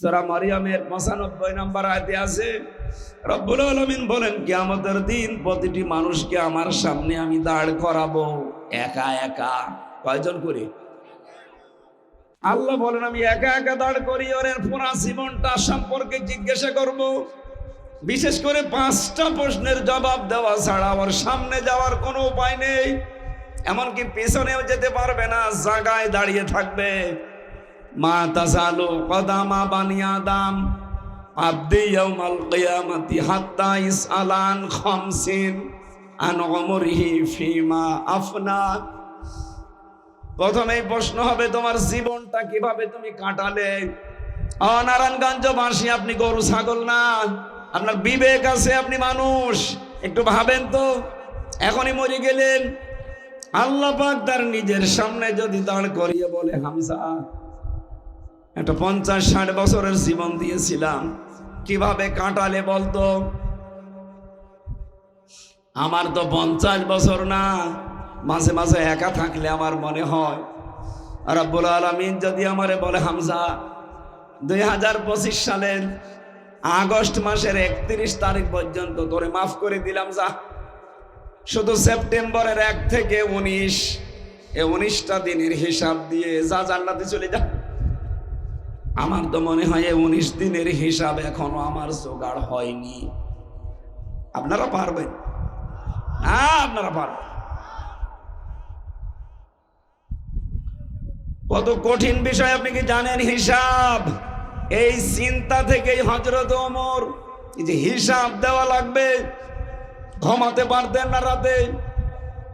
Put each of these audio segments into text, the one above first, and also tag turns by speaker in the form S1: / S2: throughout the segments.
S1: সূরা মারিয়ামের 95 নম্বর আয়াতে আছে, রব্বুল আলামিন বলেন কিয়ামতের দিন প্রতিটি মানুষকে আমার সামনে আমি দাঁড় করাবো একা একা। কয়জন করে? আল্লাহ বলেন আমি একা একা দাঁড় করি, ওর পুরো জীবনটা সম্পর্কে জিজ্ঞাসা করব। বিশেষ করে 5টা প্রশ্নের জবাব দেওয়া ছাড়া ওর সামনে যাওয়ার কোনো উপায় নেই। এমনকি পেছনেও যেতে পারবে না, জায়গায় দাঁড়িয়ে থাকবে। মা তাসালু কদামা বানি আদম আবদি ইয়াউমাল কিয়ামাতি হাত্তা ইসআলান খামসিন আন উমরিহি ফিমা আফনা। প্রথমেই প্রশ্ন হবে তোমার জীবনটা কিভাবে তুমি কাটালে। নারায়ণগঞ্জবাসী, আপনি গরু ছাগল না, আপনার বিবেক আছে, আপনি মানুষ। একটু ভাবেন তো, এখনই মরে গেলেন, আল্লাহ পাক তার নিজের সামনে যদি দাঁড় করিয়ে বলে হামজা একটা 50-60 বছরের জীবন দিয়েছিলাম, কিভাবে কাটালে বলতো। আমার তো 50 বছর না, মাঝে মাঝে একা থাকলে আমার মনে হয় রব্বুল আলামিন যদি আমারে বলে হামজা 2025 সালের আগস্ট মাসের 31 তারিখ পর্যন্ত তোরে মাফ করে দিলাম, যা শুধু সেপ্টেম্বরের 1 থেকে 19 এই 19টা দিনের হিসাব দিয়ে যা জান্নাতে চলে যা। আমার তো মনে হয় এই 19 দিনের হিসাব এখনো আমার জোগাড় হয়নি। আপনারা পারবেন? আপনারা পারবেন। কত কঠিন বিষয় আপনি কি জানেন? হিসাব। এই চিন্তা থেকেই হযরত ওমর যে হিসাব দেওয়া লাগবে, ঘুমাতে পারতেন না রাতে।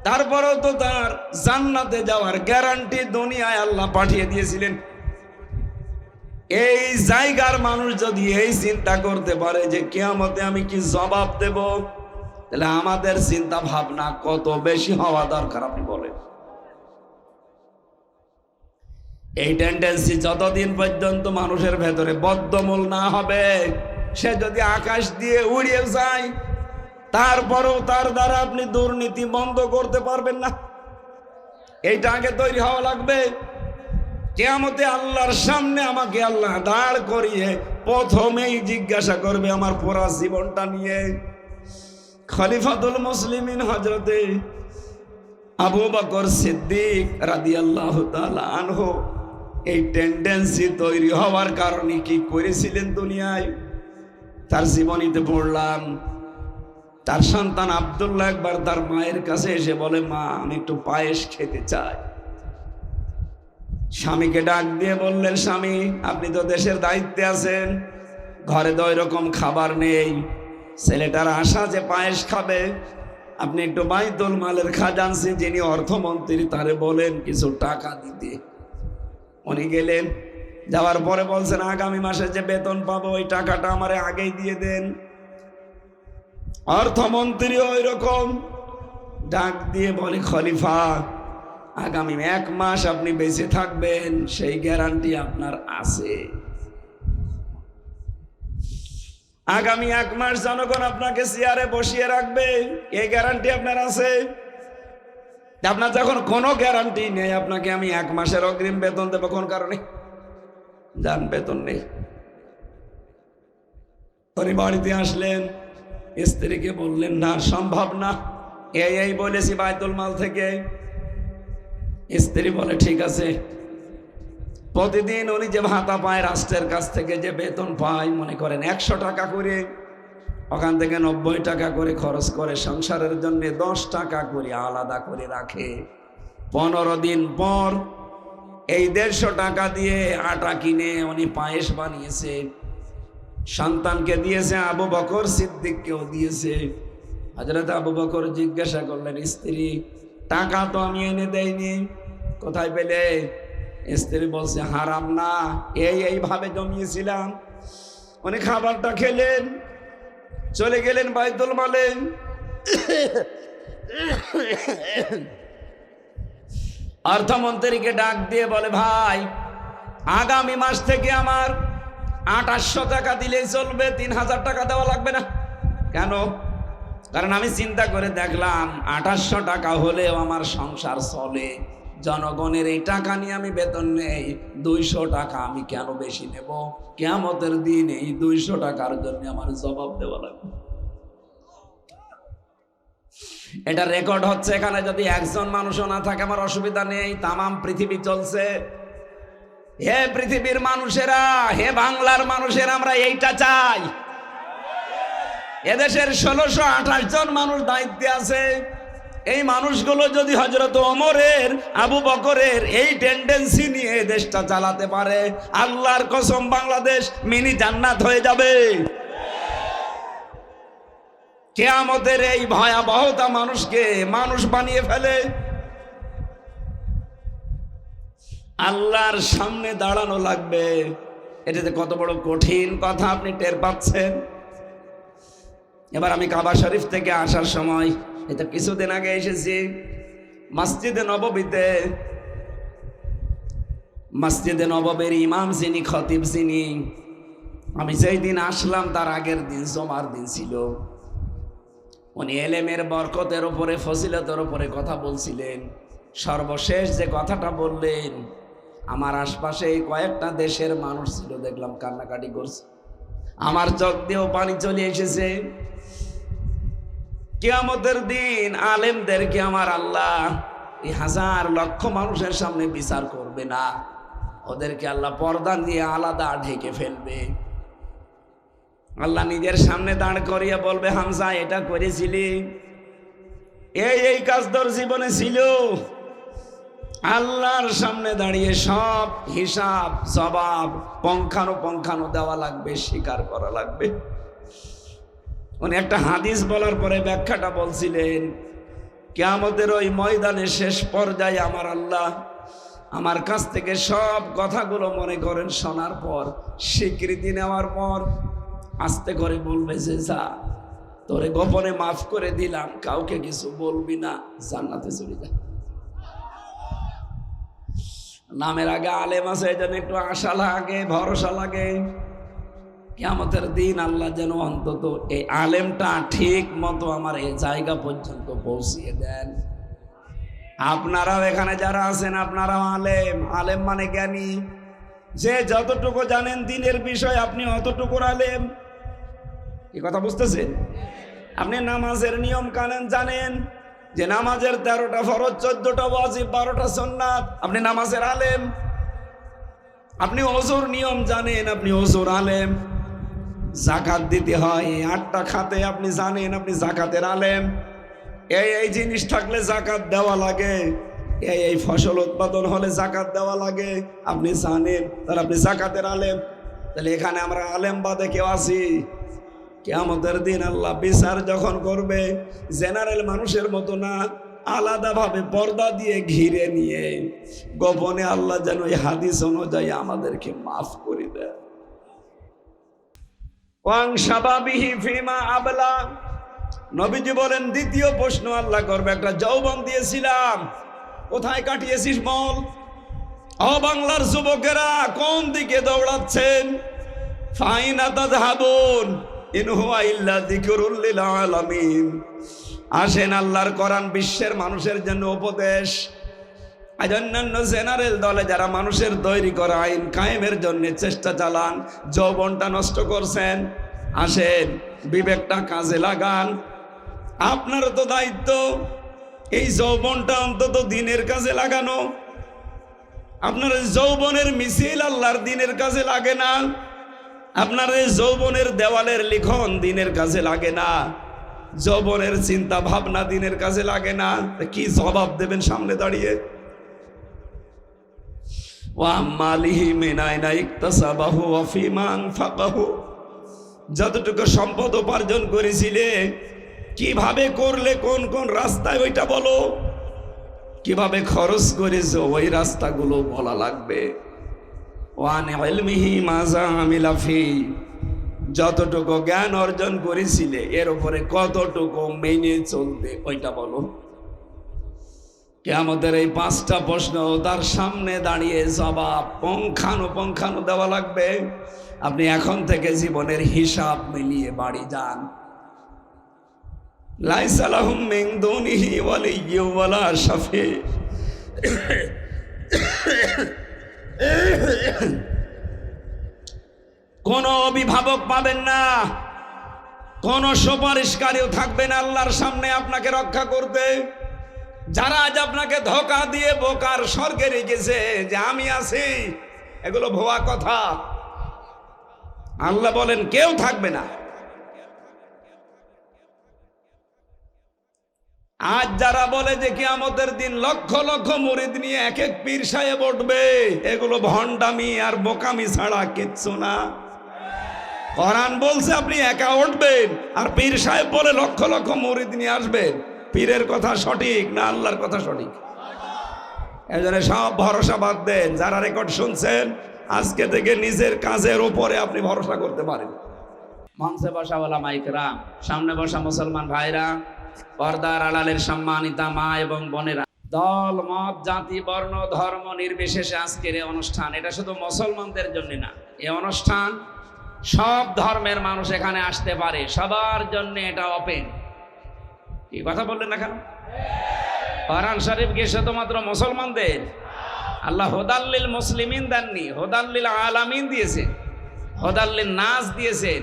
S1: তারপরেও তো তার জান্নাতে যাওয়ার গ্যারান্টি দুনিয়ায় আল্লাহ পাঠিয়ে দিয়েছিলেন। এই জায়গার মানুষ যদি এই চিন্তা করতে পারে যে কিয়ামতে আমি কি জবাব দেব, তাহলে আমাদের চিন্তা ভাবনা কত বেশি হওয়া দরকার আপনি বলেন। এই টেন্ডেন্সি যতদিন পর্যন্ত মানুষের ভেতরে বদ্ধমূল না হবে, সে যদি আকাশ দিয়ে উড়িয়ে যায়, তারপরেও তার দ্বারা আপনি দুর্নীতি বন্ধ করতে পারবেন না। এইটা আগে তৈরি হওয়া লাগবে। কিয়ামতে আল্লাহর সামনে আমাকে আল্লাহ দাঁড় করিয়ে প্রথমেই জিজ্ঞাসা করবে আমার পুরো জীবনটা নিয়ে। খলিফাতুল মুসলিমিন হযরতে আবু বকর সিদ্দিক রাদিয়াল্লাহু তাআলা আনহু এই টেন্ডেন্সি তৈরি হওয়ার কারণে কি করেছিলেন দুনিয়ায়, তার জীবনীতে পড়লাম। তার সন্তান আব্দুল্লাহ একবার তার মায়ের কাছে এসে বলে, মা আমি একটু পায়েস খেতে চাই। স্বামীকে ডাক দিয়ে বললেন, স্বামী আপনি তো দেশের দায়িত্বে আছেন, ঘরে তো ওইরকম খাবার নেই, ছেলেটার আশা যে পায়েস খাবে, আপনি একটু বাইতুল মালের খাজানসি যিনি অর্থমন্ত্রী তারে বলেন কিছু টাকা দিতে। উনি গেলেন, যাওয়ার পরে বলছেন আগামী মাসে যে বেতন পাবো ওই টাকাটা আমারে আগেই দিয়ে দেন। অর্থমন্ত্রী ওই রকম ডাক দিয়ে বলে, খলিফা আগামী 1 মাস আপনি বেঁচে থাকবেন সেই গ্যারান্টি আপনার আছে। আগামী 1 মাস জনগণ আপনাকে চেয়ারে বসিয়ে রাখবে, এই গ্যারান্টি আপনার আছে। আপনার যখন কোনো গ্যারান্টি নেই, আপনাকে আমি 1 মাসের অগ্রিম বেতন দেবো কোন কারণে? যান, বেতন নেই। উনি বাড়িতে আসলেন, স্ত্রীকে বললেন না সম্ভব না, এই বলেছি বাইতুল মাল থেকে। স্ত্রী বলে ঠিক আছে। প্রতিদিন উনি যে ভাতা পায় রাষ্ট্রের কাছ থেকে, যে বেতন পায়, মনে করেন 100 টাকা করে, ওখান থেকে 90 টাকা করে খরচ করে সংসারের জন্য 10 টাকা করে আলাদা করে রাখে। 15 দিন পর এই 150 টাকা দিয়ে আটা কিনে উনি পায়েস বানিয়েছে, সন্তানকে দিয়েছে, আবু বকর সিদ্দিককেও দিয়েছে। হযরত আবু বকর জিজ্ঞাসা করলেন, স্ত্রী টাকা তো আমি এনে দেইনি, কোথায় পেলে? স্ত্রী বলছে হারাম না, এইভাবে জমিয়েছিলাম। উনি খাবারটা খেলেন, চলে গেলেন বাইতুল মালে। অর্থমন্ত্রীকে ডাক দিয়ে বলে, ভাই আগামী মাস থেকে আমার 2800 টাকা দিলেই চলবে, 3000 টাকা দেওয়া লাগবে না। কেন? কারণ আমি চিন্তা করে দেখলাম 2800 টাকা হলেও আমার সংসার চলে, জনগণের এই টাকা নিয়ে আমি বেতন নেই, 200 টাকা আমি কেন বেশি নেব? কিয়ামতের দিন এই 200 টাকার জন্য আমার জবাব দেওয়া লাগবে। এটা রেকর্ড হচ্ছে এখানে। যদি একজন মানুষও না থাকে আমার অসুবিধা নেই, তামাম পৃথিবী চলছে। হে পৃথিবীর মানুষেরা, হে বাংলার মানুষেরা, আমরা এইটা চাই। এদেশের 1628 জন মানুষ দায়িত্বে আছে। এই মানুষগুলো যদি হযরত ওমরের, আবু বকরের এই টেন্ডেন্সি নিয়ে দেশটা চালাতে পারে, আল্লাহর কসম বাংলাদেশ মিনি জান্নাত হয়ে যাবে। কিয়ামতের এই ভয়াবহতা মানুষকে মানুষ বানিয়ে ফেলে। আল্লাহর সামনে দাঁড়ানো লাগবে। এটাতে কত বড় কঠিন কথা আপনি টের পাচ্ছেন। এবার আমি কাবা শরীফ থেকে আসার সময়, এটা কিছুদিন আগে এসেছি, মসজিদে নববীতে, মসজিদে নববীর ইমাম যিনি, খতিব যিনি, আমি যেই দিন আসলাম তার আগের দিন জুমার দিন ছিল। উনি এলেমের বরকতের উপরে, ফজিলতের উপরে কথা বলছিলেন। সর্বশেষ যে কথাটা বললেন, আমার আশপাশে এই কয়েকটা দেশের মানুষ ছিল, দেখলাম কান্নাকাটি করছে। আমার চোখ দিয়েও পানি চলে এসেছে। কিয়ামতের দিন আলেমদেরকে আমার আল্লাহ এই হাজার লক্ষ মানুষের সামনে বিচার করবে না, ওদেরকে আল্লাহ পর্দা দিয়ে আলাদা ঢেকে ফেলবে। আল্লাহ নিজের সামনে দাঁড় করিয়ে বলবে, হামজা এটা করেছিলি, এই কাজ তোর জীবনে ছিল। আল্লাহর সামনে দাঁড়িয়ে সব হিসাব জবাব পঙ্খানো দেওয়া লাগবে, স্বীকার করা লাগবে। উনি একটা হাদিস বলার পরে ব্যাখ্যাটা বলছিলেন, কিয়ামতের ওই ময়দানের শেষ পর্যায়ে আমার আল্লাহ আমার কাছ থেকে সব কথাগুলো মনে করেন শোনার পর, স্বীকৃতি নেওয়ার পর আস্তে করে বলবে যে, যা, তোরে গোপনে মাফ করে দিলাম, কাউকে কিছু বলবি না, জান্নাতে চলে যা। নামের আগে আলেম আছে, এই জন্য একটু আশা লাগে, ভরসা লাগে। কিয়ামতের দিন আল্লাহ যেন অন্তত এই আলেমটা ঠিক মতো আমার এই জায়গা পর্যন্ত পৌঁছিয়ে দেন। আপনারাও এখানে যারা আছেন, আপনারাও আলেম। আলেম মানে জ্ঞানী, যে যতটুকু জানেন দিনের বিষয়, আপনি অতটুকুর আলেম। এই কথা বুঝতেছেন? আপনি নামাজের নিয়ম কানুন জানেন, যে নামাজের 13টা ফরজ, 14টা ওয়াজিব, 12টা সুন্নাত, আপনি নামাজের আলেম। আপনি ওযুর নিয়ম জানেন, আপনি ওযুর আলেম। যাকাত দিতে হয়, এই 8টা খাতে আপনি জানেন, আপনি যাকাতের আলেম। এই জিনিস থাকলে যাকাত দেওয়া লাগে, এই ফসল উৎপাদন হলে যাকাত দেওয়া লাগে, আপনি জানেন, তাহলে আপনি যাকাতের আলেম। তাহলে এখানে আমরা আলেম বাদে কেউ আছি? কিয়ামতের দিন আল্লাহ বিচার যখন করবে, জেনারেল মানুষের মতো না, আলাদাভাবে পর্দা দিয়ে ঘিরে নিয়ে গোপনে আল্লাহ যেন এই হাদিস অনুযায়ী আমাদেরকে মাফ করে দেয়। ওয়াং শাবাবিহি ফিমা আবলা, নবীজি বলেন দ্বিতীয় প্রশ্ন আল্লাহ করবে, একটা যৌবন দিয়েছিলাম, কোথায় কাটিয়েছিস বল? ও বাংলার যুবকেরা, কোন দিকে দৌড়াচ্ছেন? ফাইনা তাযহাবুন ইন হুয়া ইল্লা যিকরুল লিল আলামিন। আসেন, আল্লাহর কোরআন বিশ্বের মানুষের জন্য উপদেশ। আজ অন্যান্য জেনারেল দলে যারা মানুষের তৈরি করা আইন কায়েমের জন্য চেষ্টা চালান, যৌবনটা নষ্ট করছেন। আসেন, বিবেকটা কাজে লাগান। আপনারও তো দায়িত্ব এই যৌবনটা অন্তত দিনের কাজে লাগানো। আপনার যৌবনের মিছিল আল্লাহর দিনের কাজে লাগে না, আপনার এই যৌবনের দেওয়ালের লিখন দিনের কাজে লাগে না, যৌবনের চিন্তা ভাবনা দিনের কাজে লাগে না। কি জবাব দেবেন সামনে দাঁড়িয়ে? যতটুকু সম্পদ উপার্জন করেছিলে কিভাবে করলে, কোন কোন রাস্তায়, ওইটা বলো। কিভাবে খরচ করেছো ওই রাস্তাগুলো বলা লাগবে। যতটুকু জ্ঞান অর্জন করেছিলে এর উপরে কতটুকু মেনে চলবে ওইটা বলো। কিয়ামতের এই 5টা প্রশ্ন তার সামনে দাঁড়িয়ে জবাব পঙ্খানো দেওয়া লাগবে। আপনি এখন থেকে জীবনের হিসাব মিলিয়ে বাড়ি যান। লাইসা লাহুম মিন দুনিহি ওয়ালিয়্যুন ওয়ালা শাফি, কোনো অভিভাবক পাবেন না, কোন সুপারিশকারীও থাকবেন আল্লাহর সামনে আপনাকে রক্ষা করতে। যারা আজ আপনাকে ধোঁকা দিয়ে বোকার স্বর্গে রেখেছে যে আমি আছি, এগুলো ভুয়া কথা। আল্লাহ বলেন কেউ থাকবে না। আজ যারা বলে যে কিয়ামতের দিন লক্ষ লক্ষ মুরিদ নিয়ে এক এক পীর সাহেব উঠবে, এগুলো ভণ্ডামি আর বোকামি ছাড়া কিচ্ছু না। কোরআন বলছে আপনি একা উঠবেন, আর পীর সাহেব বলে লক্ষ লক্ষ মুরিদ নিয়ে আসবেন। পীরের কথা সঠিক না আল্লাহর কথা সঠিক? এজন্য সব ভরসা বাদ দেন। যারা রেকর্ড শুনছেন, আজকে থেকে নিজের কাজের উপরে আপনি ভরসা করতে পারেন। মঞ্চে বসা ওলামা ইকরাম, সামনে বসা মুসলমান ভাইরা, পর্দার আড়ালের সম্মানিতা মা এবং বোনেরা, দল মত জাতি বর্ণ ধর্ম নির্বিশেষে আজকের এই অনুষ্ঠান, এটা শুধু মুসলমানদের জন্য না। এই অনুষ্ঠান সব ধর্মের মানুষ এখানে আসতে পারে, সবার জন্য এটা ওপেন। কি কথা বললেন না কেন? কোরআন শরীফ কি শুধুমাত্র মুসলমানদের? আল্লাহ হুদাল্লিল মুসলিমিন দেননি, হুদাল্লিল আলামিন দিয়েছেন, হুদাল্লিল নাস দিয়েছেন,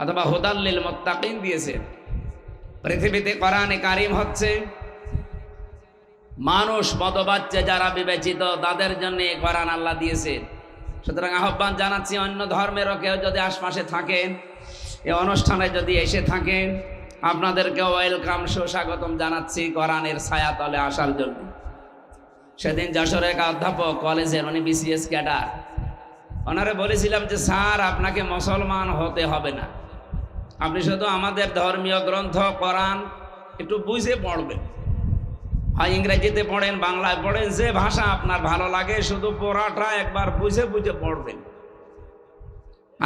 S1: অথবা হুদাল্লিল মুত্তাকিন দিয়েছেন। পৃথিবীতে কোরআনে কারিম হচ্ছে মানুষ মতবাচ্চে যারা বিবেচিত তাদের জন্য এই কোরআন আল্লাহ দিয়েছেন। সুতরাং আহ্বান জানাচ্ছি, অন্য ধর্মেরও কেউ যদি আশপাশে থাকেন, এই অনুষ্ঠানে যদি এসে থাকেন, আপনাদেরকেও ওয়েলকাম, সুস্বাগতম জানাচ্ছি কোরআনের ছায়াতলে আসার জন্য। সেদিন যশোরের এক অধ্যাপক কলেজের, উনি বিসিএস ক্যাডার, ওনারে বলেছিলাম যে স্যার আপনাকে মুসলমান হতে হবে না, আপনি শুধু আমাদের ধর্মীয় গ্রন্থ কোরআন একটু বুঝে পড়বেন, হয় ইংরেজিতে পড়েন, বাংলায় পড়েন, যে ভাষা আপনার ভালো লাগে, শুধু পড়াটা একবার বুঝে বুঝে পড়বেন।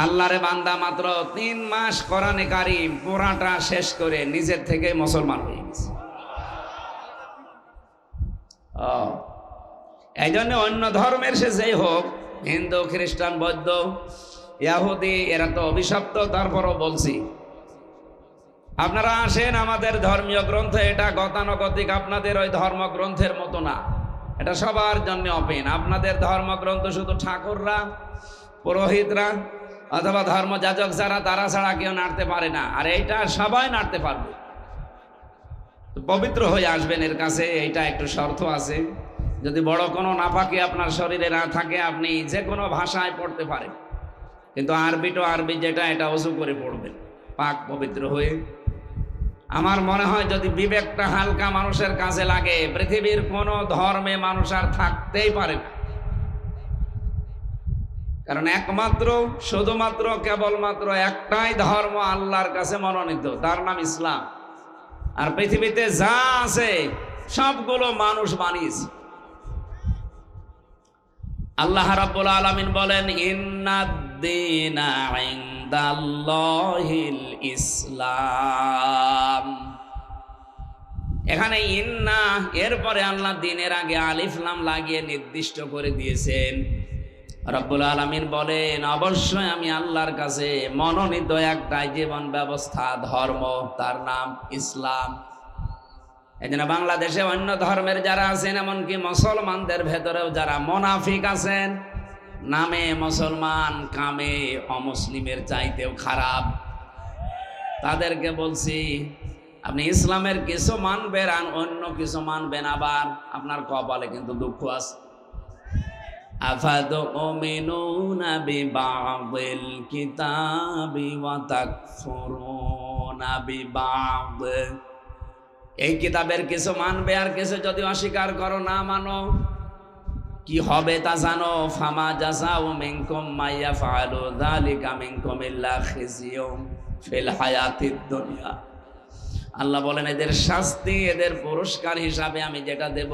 S1: আল্লাহরে বান্দা মাত্র 3 মাস কোরআনে কারিম পড়াটা শেষ করে নিজের থেকে মুসলমান হয়ে গেছে। এই জন্য অন্য ধর্মের সে যেই হোক, হিন্দু, খ্রিস্টান, বৌদ্ধ, ইহুদি, এরা তো অভিশপ্ত। তারপরও বলছি, আপনারা আসেন, আমাদের ধর্মীয় গ্রন্থ এটা গতানুগতিক আপনাদের ওই ধর্মগ্রন্থের মতো না, এটা সবার জন্য ওপেন। আপনাদের ধর্মগ্রন্থ শুধু ঠাকুররা, পুরোহিতরা অথবা ধর্মযাজক যারা, তারা ছাড়া কেউ নাড়তে পারে না, আর এইটা সবাই নাড়তে পারবে। পবিত্র হয়ে আসবেন এর কাছে, এইটা একটু শর্ত আছে। যদি বড় কোনো নাপাকি আপনার শরীরে না থাকে, আপনি যে কোনো ভাষায় পড়তে পারেন, কিন্তু আরবি তো আরবি যেটা, এটা ওযু করে পড়বেন পাক পবিত্র হয়ে। আমার মনে হয় যদি বিবেকটা হালকা মানুষের কাছে লাগে, পৃথিবীর কোনো ধর্মে মানুষ আর থাকতেই পারে না। কারণ একমাত্র, শুধুমাত্র, কেবলমাত্র একটাই ধর্ম আল্লাহর কাছে মনোনীত, তার নাম ইসলাম। আর পৃথিবীতে যা আছে সবগুলো মানুষ বানিয়েছে। আল্লাহ রাব্বুল আলামিন বলেন, ইন্নাদ-দীনা ইনদাল্লাহিল ইসলাম। এখানে ইন্না, এরপরে আল্লাহ দিনের আগে আলিফ লাম লাগিয়ে নির্দিষ্ট করে দিয়েছেন। রাব্বুল আলামিন বলেন, অবশ্যই আমি আল্লাহর কাছে মনোনীত একটাই জীবন ব্যবস্থা, ধর্ম, তার নাম ইসলাম। এই জন্য বাংলাদেশে অন্য ধর্মের যারা আছেন, এমনকি মুসলমানদের ভেতরেও যারা মুনাফিক আছেন, নামে মুসলমান, কামে অমুসলিমের চাইতেও খারাপ, তাদেরকে বলছি, আপনি ইসলামের কিছু মানবেন আর অন্য কিছু মানবেন, আবার আপনার কপালে কিন্তু দুঃখ আছে। আফাতুমিনুনা বিবাদিল কিতাবি ওয়া তাকফুরুনা বিবাদ। এই কিতাবের কিছু মানবে আর কিছু যদি অস্বীকার করো, না মানো, কি হবে তা জানো। ফামা জাযাউ মিনকুম মাইয়াফআলু যালিকা মিনকুম ইল্লা খিজিয়ুম ফিল হায়াতিদ দুনিয়া। আল্লাহ বলেন, এদের শাস্তি, এদের পুরস্কার হিসাবে আমি যেটা দেব,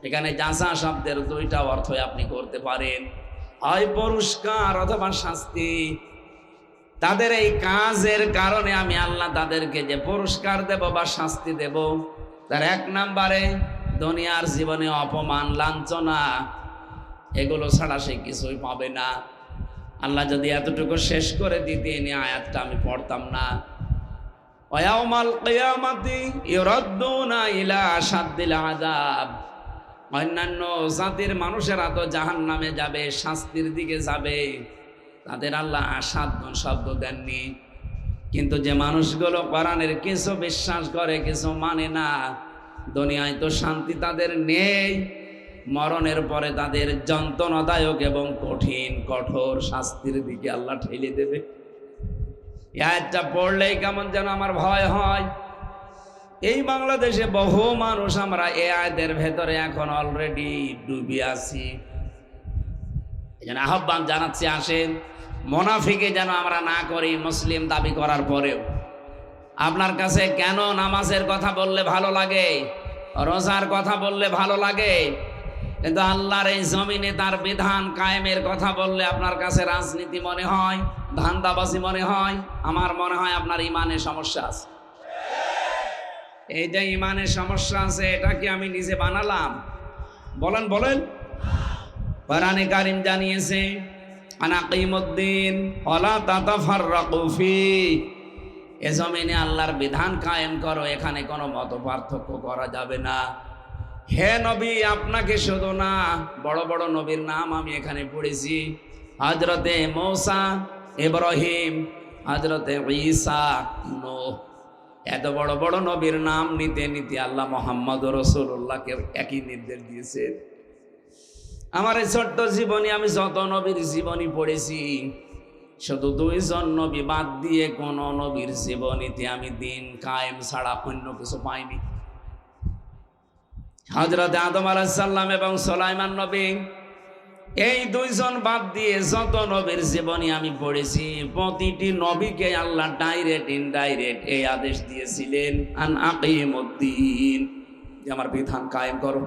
S1: এখানে জাযা শব্দের 2টা অর্থ আপনি করতে পারেন, হয় পুরস্কার অথবা শাস্তি। তাদের এই কাজের কারণে আমি আল্লাহ তাদেরকে যে পুরস্কার দেব বা শাস্তি দেব, তার 1 নম্বরে দুনিয়ার জীবনে অপমান, লাঞ্ছনা, এগুলো ছাড়া সে কিছুই পাবে না। আল্লাহ যদি এতটুকু শেষ করে দিতেন, এই আয়াতটা আমি পড়তাম না। ওয়ায়াউমাল কিয়ামাতি ইউরাদ্দুনা ইলা আশাদ্দিল আযাব। অন্যান্য জাতির মানুষেরা তো জাহান্নামে যাবে, শাস্তির দিকে যাবে, তাদের আল্লাহ আসাধ্য শব্দ দেননি। কিন্তু যে মানুষগুলো কোরআনের কিছু বিশ্বাস করে, কিছু মানে না, দুনিয়ায় তো শান্তি তাদের নেই, মরণের পরে তাদের যন্ত্রণাদায়ক এবং কঠিন কঠোর শাস্তির দিকে আল্লাহ ঠেলে দেবে। এই আয়াতটা পড়লেই কেমন যেন আমার ভয় হয়। এই বাংলাদেশে বহু মানুষ আমরা এই আয়াতের ভেতরে এখন অলরেডি ডুবে আছি। এই জন্য আহ্বান জানাচ্ছি, আসেন মুনাফিকে যেন আমরা না করি। মুসলিম দাবি করার পরেও আপনার কাছে কেন নামাজের কথা বললে ভালো লাগে, রোজার কথা বললে ভালো লাগে, কিন্তু আল্লাহর এই জমিনে তার বিধান কায়েমের কথা বললে আপনার কাছে রাজনীতি মনে হয়, ধান্দাবাজি মনে হয়? আমার মনে হয় আপনার ইমানের সমস্যা আছে। এই যে ইমানের সমস্যা আছে, এটা কি আমি নিজে বানালাম? বলেন বলেন। কোরআনে কারীম জানিয়েছে, আনাকিমুদ্দিন ওয়ালা তাতাফাররাকু ফি, এ জমিনে আল্লাহর বিধান কায়েম করো, এখানে কোনো মত পার্থক্য করা যাবে না। হে নবী, আপনাকে শুধু না, বড় বড় নবীর নাম আমি এখানে পড়েছি, হযরতে মূসা, ইব্রাহিম, হযরতে ঈসা, নূহ, এত বড় বড় নবীর নাম নিতে নিতে আল্লাহ মুহাম্মদুর রাসূলুল্লাহকে একই নির্দেশ দিয়েছেন। আমার এই ছোট্ট জীবনী, আমি যত নবীর জীবনী পড়েছি, শুধু 2 জন নবী বাদ দিয়ে কোন নবীর জীবনীতে আমি দিন কায়েম ছাড়া অন্য কিছু পাইনি। হযরত আদম আলাইহিস সালাম এবং সুলাইমান নবী, এই 2 জন বাদ দিয়ে যত নবীর জীবনী আমি পড়েছি, প্রতিটি নবীকে আল্লাহ ডাইরেক্ট ইনডাইরেক্ট এই আদেশ দিয়েছিলেন, আন আকিমুদ্দিন, যে আমার বিধান কায়েম করো।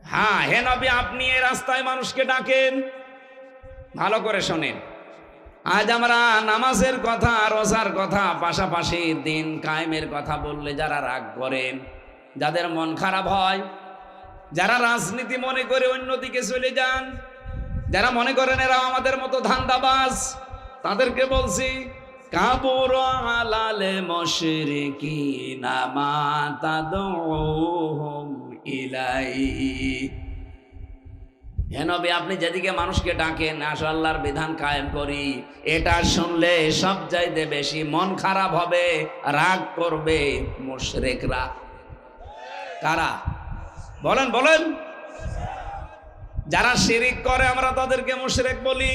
S1: হ্যাঁ, হে নবী, আপনি এই রাস্তায় মানুষকে ডাকেন, ভালো করে শোনেন। আজ আমরা নামাজের কথা, রোজার কথা, পাশাপাশি দিন কায়েমের কথা বললে যারা রাগ করেন, যাদের মন খারাপ হয়, যারা রাজনীতি মনে করে অন্যদিকে চলে যান, যারা মনে করেন এরা আমাদের মতো ধান্দাবাজ, তাদেরকে বলছি, কাবুর আলাল মুশরিকিনা মা তাদউহুম ইলাই। হে নবী, আপনি যেদিকে মানুষকে ডাকেন, আসো আল্লাহর বিধান কায়েম করি, এটা শুনলে সব চাইতে বেশি মন খারাপ হবে, রাগ করবে মুশরিকরা। কারা? বলেন বলেন। যারা শিরিক করে আমরা তাদেরকে মুশরিক বলি।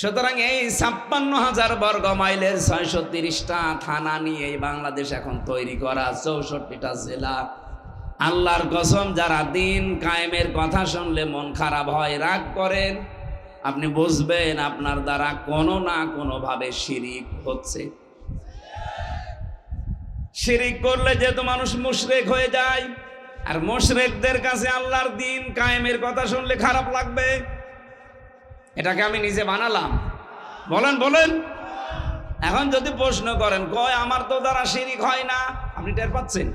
S1: সুতরাং এই 56,000 বর্গ মাইলের 630টা থানা নিয়ে এই বাংলাদেশ এখন তৈরি করা, 64টা জেলা। আল্লাহর কসম, যারা দিন কায়েমের কথা শুনলে মন খারাপ হয়, রাগ করেন, আপনি বুঝবেন আপনার দ্বারা কোনো না কোনো ভাবে শিরিক হচ্ছে। শিরিক করলে যেহেতু মানুষ মুশরিক হয়ে যায়, আর মুশরিকদের কাছে আল্লাহর দিন কায়েমের কথা শুনলে খারাপ লাগবে। এটাকে আমি নিজে বানালাম? বলেন বলেন। এখন যদি প্রশ্ন করেন, কয় আমার তো দ্বারা শিরিক হয় না, আপনি টের পাচ্ছেন?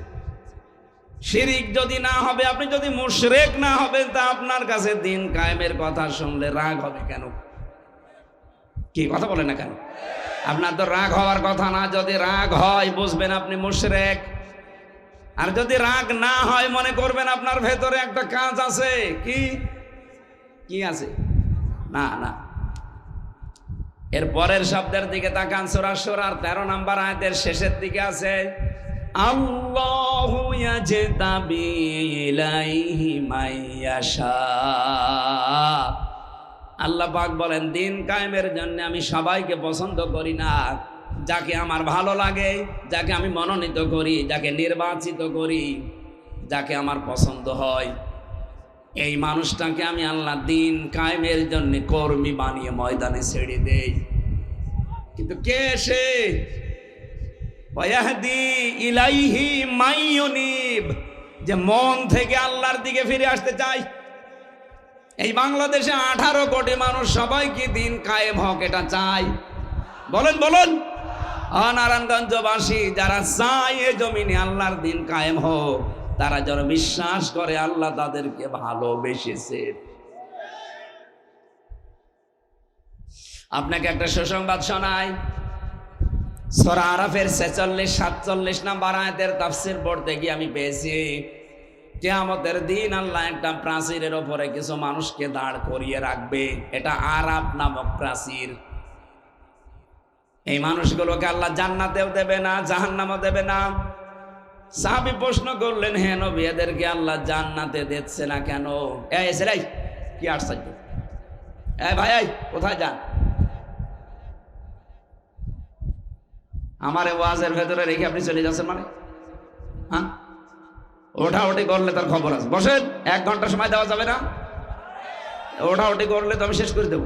S1: শিরিক যদি না হবে, আপনি যদি মুশরিক না হবেন, তা আপনার কাছে দিন কায়েমের কথা শুনলে রাগ হবে কেন? কি কথা বলেন না কেন? আপনার তো রাগ হওয়ার কথা না। যদি রাগ হয়, বুঝবেন আপনি মুশরিক। আর যদি রাগ না হয়, মনে করবেন আপনার ভেতরে একটা কাজ আছে। কি কি আছে? না না। এর পরের শব্দের দিকে তাকান, সূরা শুরার 13 নম্বর আয়াতের শেষের দিকে আছে, আল্লাহু ইয়াজতাবি ইলাইহি মাইয়াশা। আল্লাহ পাক বলেন, দিন কায়েমের জন্য আমি সবাইকে পছন্দ করি না। যাকে আমার ভালো লাগে, যাকে আমি মনোনীত করি, যাকে নির্বাচিত করি, যাকে আমার পছন্দ হয়, এই মানুষটাকে আমি আল্লাহ দিন কায়েমের জন্য কর্মী বানিয়ে ময়দানে ছেড়ে দেই। কিন্তু কে সে? ওয়াহদি ইলাইহি মাইয়ুনিব, যে মন থেকে আল্লাহর দিকে ফিরে আসতে চায়। এই বাংলাদেশে 18 কোটি মানুষ সবাই কি দিন কায়েম হোক এটা চায়? বলেন বলেন। নারায়ণগঞ্জবাসী যারা চায় এ জমিনে আল্লাহর দিন কায়েম হোক, তারা যারা বিশ্বাস করে আল্লাহ তাদেরকে ভালোবেসেছে। আপনাকে একটা সুসংবাদ শোনাই। সূরা আরাফের 46-47 নম্বর আয়াতের তাফসীর পড়তে গিয়ে আমি পেয়েছি, কিয়ামতের দিন আল্লাহ একটা প্রাচীরের ওপরে কিছু মানুষকে দাঁড় করিয়ে রাখবে, এটা আরাব নামক প্রাচীর। এই মানুষগুলোকে আল্লাহ জান্নাতেও দেবে না, জাহান্নামও দেবে না। সাহাবী প্রশ্ন করলেন, হে নবী, এদেরকে আল্লাহ জান্নাতে দিচ্ছে না কেন? এই ছেলে, কি আশ্চর্য! এই ভাই, কোথায় যান? আমার ওয়াজের ভেতরে রেখে আপনি চলে যাচ্ছেন মানে? হ্যাঁ, ওঠাউঠি করলে তার খবর আছে। বসেন, 1 ঘন্টা সময় দেওয়া যাবে না? ওঠাউঠি করলে তো আমি শেষ করে দেব।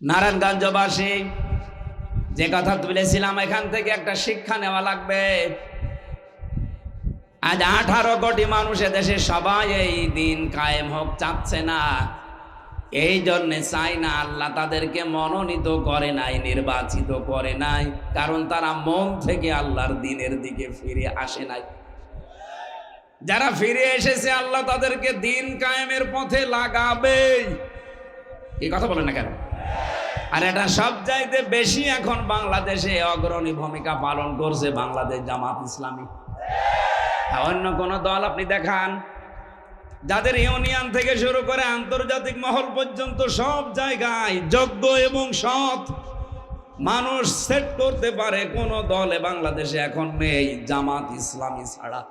S1: নারায়ণগঞ্জবাসী, যে কথা তুলেছিলাম, এখান থেকে একটা শিক্ষা নেওয়া লাগবে। আজ 18 কোটি মানুষ দেশে সবাই এই দিন কায়েম হোক চাচ্ছে না। এই জন্যে চাই না, আল্লাহ তাদেরকে মনোনীত করে নাই, নির্বাচিত করে নাই, কারণ তারা মন থেকে আল্লাহর দিনের দিকে ফিরে আসে নাই। যারা ফিরে এসেছে, আল্লাহ তাদেরকে দিন কায়েমের পথে লাগাবে। এই কথা বলেন না কেন? আর এটা সব চাইতে বেশি এখন বাংলাদেশে অগ্রণী ভূমিকা পালন করছে বাংলাদেশ জামাত ইসলামী। অন্য কোন দল আপনি দেখান, যাদের ইউনিয়ন থেকে শুরু করে আন্তর্জাতিক মহল পর্যন্ত সব জায়গায় যোগ্য এবং সৎ মানুষ সেট করতে পারে, কোন দলে বাংলাদেশে এখন নেই জামাত ইসলামী ছাড়া।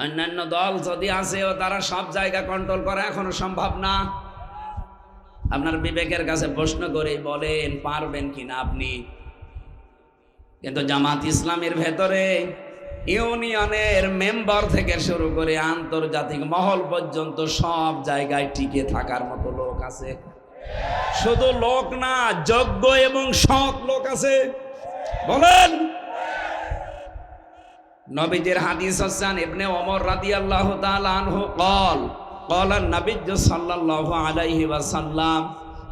S1: অন্যান্য দল যদি আসেও তারা সব জায়গা কন্ট্রোল করা এখনো সম্ভব না। আপনার বিবেকের কাছে প্রশ্ন করেই বলেন, পারবেন কিনা আপনি? কিন্তু জামাত ইসলামের ভেতরে ইউনিয়নের মেম্বার থেকে শুরু করে আন্তর্জাতিক মহল পর্যন্ত সব জায়গায় টিকে থাকার মতো লোক আছে। শুধু লোক না, যোগ্য এবং সৎ লোক আছে। বলেন। নবীজির হাদিস হচ্ছেন ইবনে ওমর রাদিয়াল্লাহু তাআলা আনহু قال قال النبي صلى الله عليه وسلم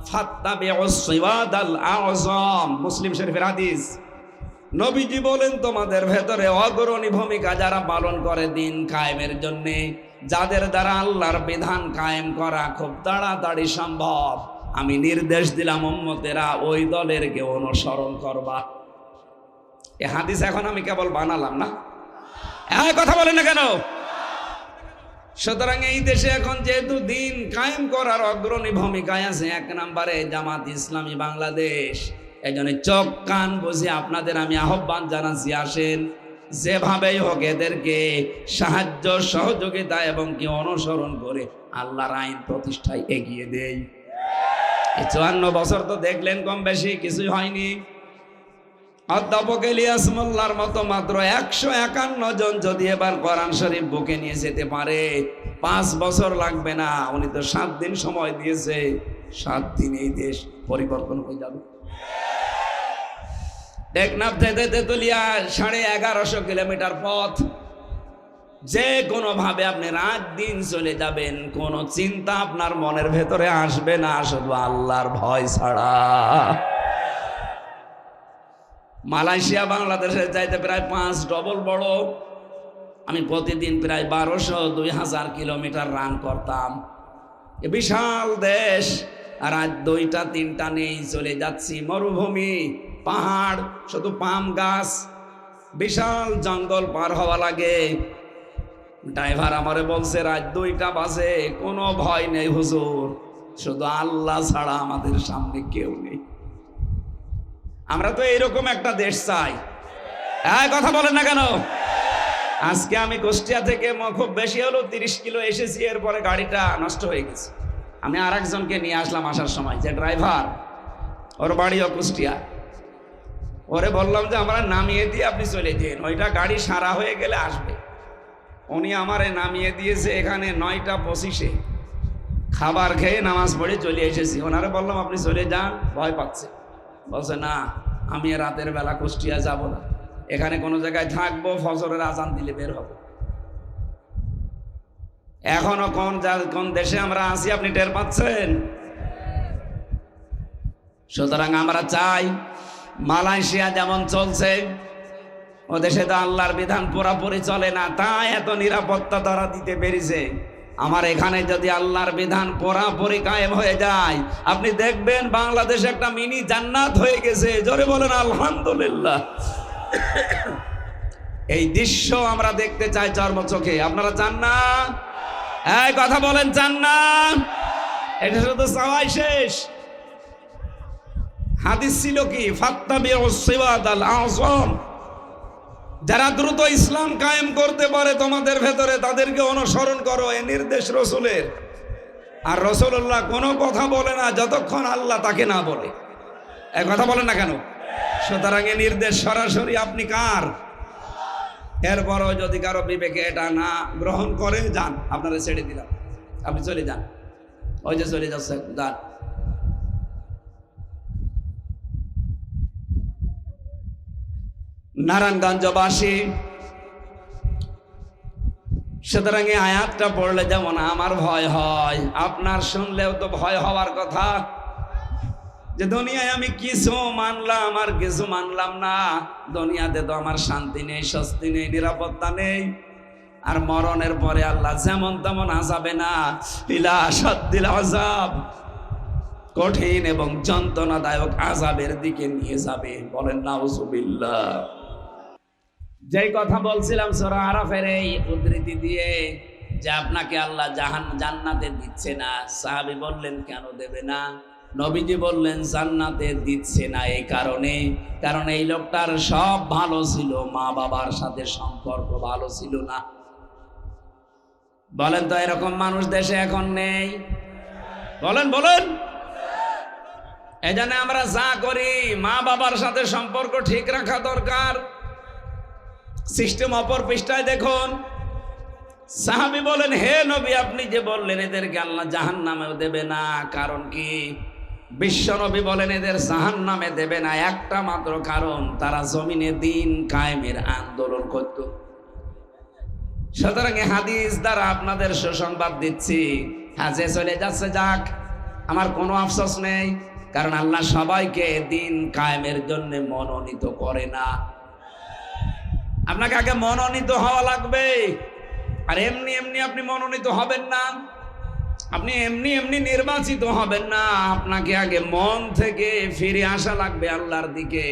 S1: فاتبعوا الصواد الاعظم। মুসলিম শরীফের হাদিস। নবীজি বলেন, তোমাদের ভেতরে অগ্রণী ভূমিকা যারা পালন করে দিন কায়েমের জন্য, যাদের দ্বারা আল্লাহর বিধান কায়েম করা খুব তাড়াতাড়ি সম্ভব, আমি নির্দেশ দিলাম উম্মতেরা ওই দলেরকে অনুসরণ করবা। এই হাদিস এখন আমি কেবল বানালাম না, এই কথা বলেন না কেন? সুতরাং এই দেশে এখন যেহেতু দিন কায়েম করার অগ্রণী ভূমিকায় আছে 1 নম্বরে জামাত ইসলামী বাংলাদেশ, এই জন্য চোখ কান বুঝে আপনাদের আমি আহ্বান জানাচ্ছি, আসেন যেভাবেই হোক এদেরকে সাহায্য সহযোগিতা এবং কি অনুসরণ করে আল্লাহর আইন প্রতিষ্ঠায় এগিয়ে দেই। এই 54 বছর তো দেখলেন কম বেশি কিছুই হয়নি। অধ্যাপক ইলিয়াস মোল্লার মতো মাত্র 151 জন যদি এবার কোরআন শরীফ বুকে নিয়ে যেতে পারে, 5 বছর লাগবে না। উনি তো 7 দিন সময় দিয়েছে, 7 দিন এই দেশ পরিবর্তন হয়ে যাবে। টেকনাফ থেকে তেতুলিয়া 1150 কিলোমিটার পথ, যে কোনো ভাবে আপনি রাত দিন চলে যাবেন, কোনো চিন্তা আপনার মনের ভেতরে আসবে না, শুধু আল্লাহর ভয় ছাড়া। মালয়েশিয়া বাংলাদেশের চাইতে প্রায় 5 ডবল বড়। আমি প্রতিদিন প্রায় 1200-2000 কিলোমিটার রান করতাম। এ বিশাল দেশ, আর আজ 2টা-3টা নেই, চলে যাচ্ছি মরুভূমি, পাহাড়, শুধু পাম গাছ, বিশাল জঙ্গল পার হওয়া লাগে। ড্রাইভার আমারে বলছে, রাত 2টা বাজে, কোনো ভয় নেই হুজুর, শুধু আল্লাহ ছাড়া আমাদের সামনে কেউ নেই। আমরা তো এইরকম একটা দেশ চাই। কথা বলেন না কেন? আজকে আমি কুষ্টিয়া থেকে খুব বেশি হলো 30 কিলো এসেছি, এরপরে গাড়িটা নষ্ট হয়ে গেছে। আমি আরেকজনকে নিয়ে আসলাম আসার সময়, যে ড্রাইভার, ওর বাড়িও কুষ্টিয়া। ওরে বললাম যে আমরা নামিয়ে দিয়ে আপনি চলে যান, ওইটা গাড়ি সারা হয়ে গেলে আসবে। উনি আমারে নামিয়ে দিয়েছে এখানে 9টা 25-এ। খাবার খেয়ে নামাজ পড়ে চলে এসেছি। ওনারে বললাম আপনি চলে যান, ভয় পাচ্ছে। বলছে না, আমি রাতের বেলা কুষ্টিয়া যাব না, এখানে কোনো জায়গায় থাকবো, ফজরের আজান দিলে বের হব। এখনো কোন দেশে আমরা আছি আপনি টের পাচ্ছেন? সুতরাং আমরা চাই মালয়েশিয়া যেমন চলছে, ও দেশে তো আল্লাহর বিধান পুরাপুরি চলে না, তাই এত নিরাপত্তা তারা দিতে পেরেছে। আমার এখানে যদি আল্লাহর বিধান পুরাপুরি কায়েম হয়ে যায়, আপনি দেখবেন বাংলাদেশ একটা মিনি জান্নাত হয়ে গেছে। জোরে বলেন আলহামদুলিল্লাহ। এই দৃশ্য আমরা দেখতে চাই চর্মচোখে। আপনারা চান না? এই কথা বলেন, চান না? এটা শুধু চাওয়াই শেষ। হাদিস ছিল কি, ফাত্তাবিউস সিরাতাল আযম, যারা দ্রুত ইসলাম কায়েম করতে পারে তোমাদের ভেতরে তাদেরকে অনুসরণ করো। এই নির্দেশ রসুলের। আর রসুল্লাহ কোনো কথা বলে না যতক্ষণ আল্লাহ তাকে না বলে। এই কথা বলেন না কেন? সুতরাং এই নির্দেশ সরাসরি আপনি কার? এরপরও যদি কারো বিবেকে এটা না গ্রহণ করে, যান, আপনারা ছেড়ে দিলাম, আপনি চলে যান। ওই যে চলে যাচ্ছে, যান। নারায়ণগঞ্জবাসী, সুতরাং এই আয়াতটা পড়লে যেমন আমার ভয় হয়, আপনার শুনলেও তো ভয় হওয়ার কথা। যে দুনিয়ায় আমি কিছু মানলাম আর কিছু মানলাম না, দুনিয়াতে তো আমার শান্তি নেই, স্বস্তি নেই, নিরাপত্তা নেই। আর মরণের পরে আল্লাহ যেমন তেমন আযাবে না, ইলা শাদ্দিল আযাব, কঠিন এবং যন্ত্রণাদায়ক আযাবের দিকে নিয়ে যাবে। বলেন নাউযুবিল্লাহ। যেই কথা বলছিলাম সূরা আরাফের এই উদ্ধৃতি দিয়ে, যে আপনাকে আল্লাহ জান্নাতে দিচ্ছে না। সাহাবী বললেন, কেন দেবে না? নবীজি বললেন, জান্নাতে দিচ্ছে না এই কারণে, কারণ এই লোকটার সব ভালো ছিল, মা বাবার সাথে সম্পর্ক ভালো ছিল না। বলেন তো, এরকম মানুষ দেশে এখন নেই? বলেন বলেন। এজন্য আমরা যা করি, মা বাবার সাথে সম্পর্ক ঠিক রাখা দরকার। সিস্টেম অপর পৃষ্ঠায় দেখুন। সাহাবী বলেন, হে নবী, আপনি যে বললেন এদেরকে আল্লাহ জাহান্নামেও দেবে না, কারণ কি? বিশ্ব নবী বলেন, এদের জাহান্নামে দেবে না একটা মাত্র কারণ, তারা জমিনে দিন কায়েমের আন্দোলন করত। সুতরাং হাদিস দ্বারা আপনাদের সুসংবাদ দিচ্ছি, হ্যাঁ, যে চলে যাচ্ছে যাক, আমার কোনো আফসোস নেই, কারণ আল্লাহ সবাইকে দিন কায়েমের জন্য মনোনীত করে না। আপনাকে আগে মনোনীত হওয়া লাগবে। আর এমনি এমনি আপনি মনোনীত হবেন না, আপনি এমনি এমনি নির্বাচিত হবেন না। আপনাকে আগে মন থেকে ফিরে আসা লাগবে আল্লাহর দিকে।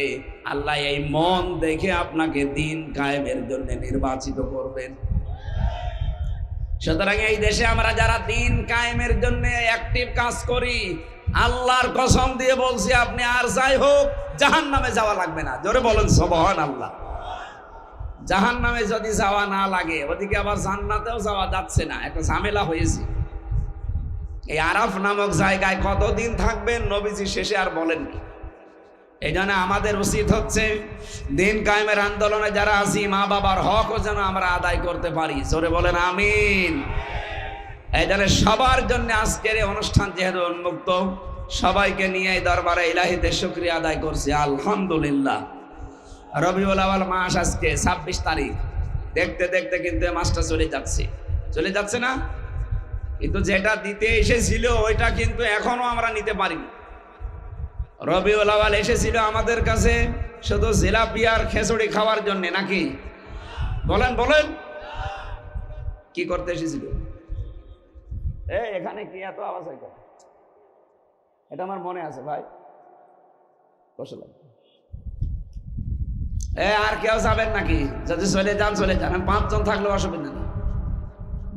S1: আল্লাহ এই মন দেখে আপনাকে দিন কায়েমের জন্য নির্বাচিত করবেন। সুতরাং এই দেশে আমরা যারা দিন কায়েমের জন্য অ্যাক্টিভ কাজ করি, আল্লাহর কসম দিয়ে বলছি, আপনি আর যাই হোক জাহান্নামে যাওয়া লাগবে না। জোরে বলেন সুবহানাল্লাহ। জাহান্নামে যদি যাওয়া না লাগে, ওদিকে আবার জান্নাতেও যাওয়া যাচ্ছে না, একটা ঝামেলা হয়েছে। এই আরাফ নামক জায়গায় কতদিন থাকবেন নবীজি শেষে আর বলেননি। এই জন্য আমাদের উচিত হচ্ছে দিন কায়েমের আন্দোলনে যারা আছি, মা বাবার হকও যেন আমরা আদায় করতে পারি। জোরে বলেন আমিন। এই জন্য সবার জন্য আজকের এই অনুষ্ঠান যেহেতু উন্মুক্ত, সবাইকে নিয়ে এই দরবারে ইলাহিতে শুকরিয়া আদায় করছি আলহামদুলিল্লাহ। রবিউল আউয়াল মাস আজকে 26 তারিখ। দেখতে দেখতে কিন্তু এই মাসটা চলে যাচ্ছে না? কিন্তু যেটা দিতে এসেছিল ওইটা কিন্তু এখনো আমরা নিতে পারিনি। রবিউল আউয়াল এসেছিল আমাদের কাছে শুধু জিলাপি আর খিচুড়ি খাওয়ার জন্য, নাকি? বলেন বলেন, কি করতে এসেছিল? এখানে কি এত আওয়াজ হয়? এটা আমার মনে আছে ভাই, বসলাম। আর কেউ যাবেন নাকি? যদি চলে যান চলে যান, 5 জন থাকলে অসুবিধা নেই।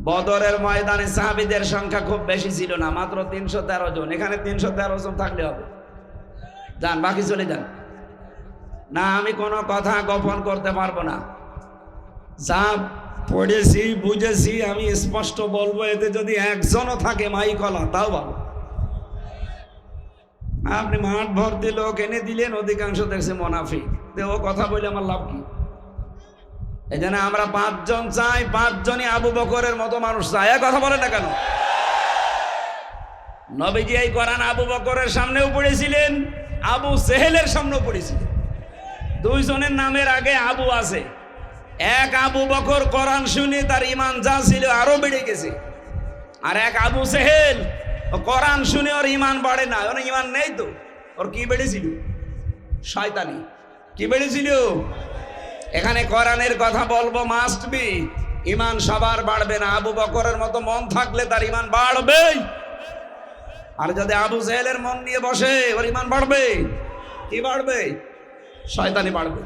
S1: বদরের ময়দানে সাহাবীদের সংখ্যা খুব বেশি ছিল না, মাত্র 313 জন। এখানে 313 জন থাকলে হবে। যান, বাকি চলে যান। না, আমি কোনো কথা গোপন করতে পারবো না। যা পড়েছি বুঝেছি আমি স্পষ্ট বলবো। এতে যদি একজনও থাকে মাইকলা, তাও ভালো। আপনি মাঠ ভর্তি লোক এনে দিলেন, অধিকাংশ দেখছে মুনাফিক। ও কথা বলে আমার লাভ কি? এই জন্য আমরা 5 জন চাই, 5 জনই আবু বকরের মতো মানুষ চাই। কথা বলেন না কেন? নবীজি এই কোরআন আবু বকরের সামনেও পড়েছিলেন, আবু সেহেলের সামনেও পড়েছিলেন। 2 জনের নামের আগে আবু আছে। এক আবু বকর কোরআন শুনে তার ঈমান যা ছিল আরো বেড়ে গেছে, আর এক আবু সেহেল কোরআন শুনে ওর ঈমান বাড়ে না। ওর ঈমান নেই তো, ওর কি বেড়েছিল? শয়তানি। কি বেড়েছিল? এখানে কোরআনের কথা বলবো মাস্ট বি, ইমান সবার বাড়বে না। আবু বকরের মতো মন থাকলে তার ইমান বাড়বে, আর যদি আবু জেহেলের মন নিয়ে বসে ওর ইমান বাড়বে কি বাড়বে? শয়তানি বাড়বে।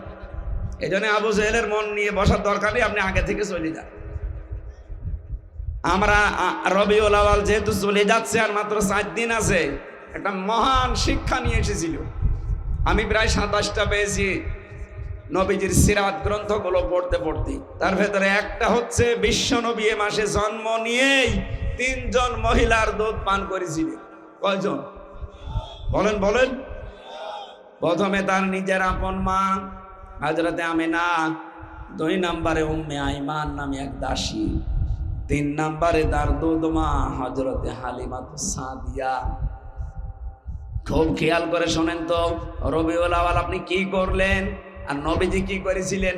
S1: এই জন্য আবু জেহেলের মন নিয়ে বসার দরকার নেই, আপনি আগে থেকে চলে যান। আমরা রবিউল আউয়াল যেহেতু চলে যাচ্ছে আর মাত্র 4 দিন আছে, একটা মহান শিক্ষা নিয়ে এসেছিল। আমি প্রায় 27টা পেয়েছি নবীজির সিরাত গ্রন্থগুলো পড়তে পড়তে। তার ভেতরে একটা হচ্ছে বিশ্ব নবী এ মাসে জন্ম নিয়েই 3 জন মহিলার দুধ পান করেছিলেন। কয়জন বলেন বলেন? প্রথমে তার নিজের আপন মা হযরতে আমিনা, 2 নম্বরে উম্মে আইমান নামে এক দাসী, 3 নম্বরে তার দুধ মা হযরতে হালিমাতুস সাদিয়া। খুব খেয়াল করে শোনেন তো, রবিউল আউয়াল আপনি কি করলেন আর নবীজি কি করেছিলেন?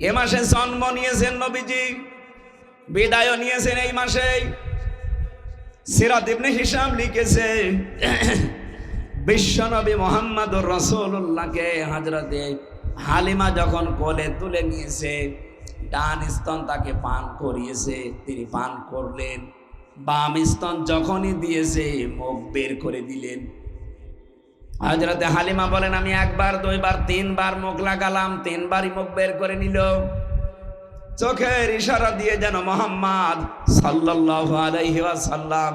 S1: এ মাসে জন্ম নিয়েছেন নবীজি, বিদায় নিয়েছেন এই মাসেই। সিরাত ইবনে হিশাম লিখেছে বিশ্বনবী মুহাম্মদুর রাসূলুল্লাহকে হযরতে হালিমা যখন কোলে তুলে নিয়েছে, ডান স্তন তাকে পান করিয়েছে, তিনি পান করলেন। বাম স্তন যখনই দিয়েছে মুখ বের করে দিলেন। হযরতে হালিমা বলেন, আমি 1 বার 2 বার 3 বার মুখ লাগালাম, 3 বারই মুখ বের করে নিল। চোখের ইশারা দিয়ে যেন মুহাম্মদ সাল্লাল্লাহু আলাইহি ওয়াসাল্লাম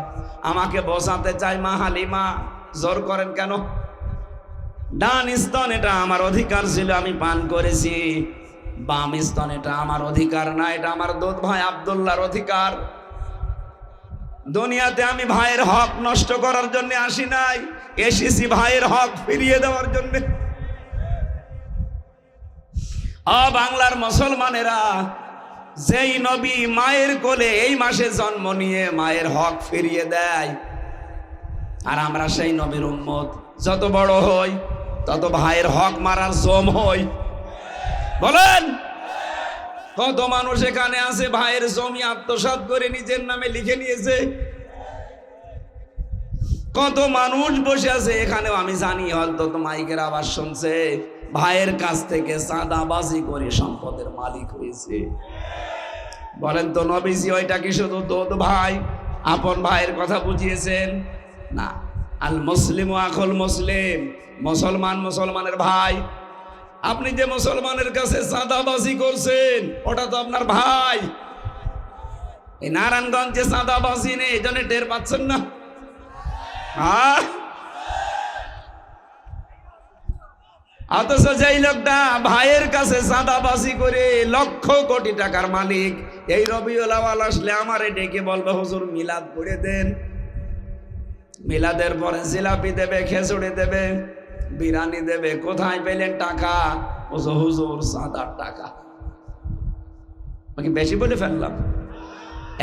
S1: আমাকে বোঝাতে চাই, মা হালিমা জোর করেন কেন? ডান স্তন এটা আমার অধিকার ছিল, আমি পান করেছি। বাম স্তন এটা আমার অধিকার না, এটা আমার দুধ ভাই আব্দুল্লাহর অধিকার। দুনিয়াতে আমি ভাইয়ের হক নষ্ট করার জন্য আসি নাই, এসেছি ভাইয়ের হক ফিরিয়ে দেওয়ার জন্য। বাংলার মুসলমানেরা, যেই নবী মায়ের কোলে এই মাসে জন্ম নিয়ে মায়ের হক ফিরিয়ে দেয়, আর আমরা সেই নবীর উম্মত, যত বড় হই তত ভাইয়ের হক মারার জম হই। বলেন, কত মানুষ এখানে আছে ভাইয়ের জমি আত্মসাৎ করে নিজের নামে লিখে নিয়েছে। কত মানুষ বসে আছে এখানেও, আমি জানি হয়তো তো মাইকের আওয়াজ শুনছে, ভাইয়ের কাছ থেকে চাঁদাবাজি করে সম্পদের মালিক হয়েছে। বলেন তো, নবীজি ওইটা কি শুধু দুধ ভাই আপন ভাইয়ের কথা বুঝিয়েছেন? না, আল মুসলিমু আখুল মুসলিম, মুসলমান মুসলমানের ভাই। আপনি যে মুসলমানের কাছে চাঁদাবাজি করছেন ওটা তো আপনার ভাই। এই নারায়ণগঞ্জে চাঁদাবাজি নেই, এই জন্য টের পাচ্ছেন না। অথচ যেই লোকটা ভাইয়ের কাছে চাঁদাবাজি করে লক্ষ কোটি টাকার মালিক, এই রবিউল আউয়াল আসলে আমারে ডেকে বলবে, হুজুর মিলাদ করে দেন। মিলাদের পরে জিলাপি দেবে, খেজুরি দেবে, বিরিয়ানি দেবে। কোথায় পেলেন টাকা? হুজুর চাঁদার টাকা। বেশি বলে ফেললাম?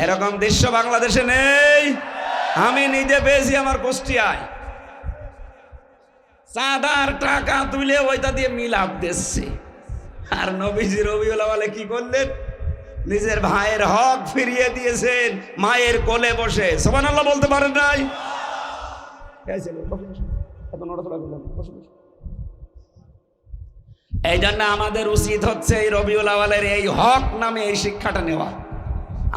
S1: এরকম দৃশ্য বাংলাদেশে নেই। আমি নিজে পেয়েছি আমার কুষ্টিয়ায়। চাঁদার টাকা তুলে ওইটা দিয়ে মিলাদ দিচ্ছে। আর নবীজি রবিউল আউয়ালে কি করলেন? নিজের ভাইয়ের হক ফিরিয়ে দিয়েছেন মায়ের কোলে বসে। সুবহানাল্লাহ বলতে পারেন নাই? এই জন্য আমাদের উচিত হচ্ছে এই রবিউল আউয়ালের এই হক নামে এই শিক্ষাটা নেওয়া।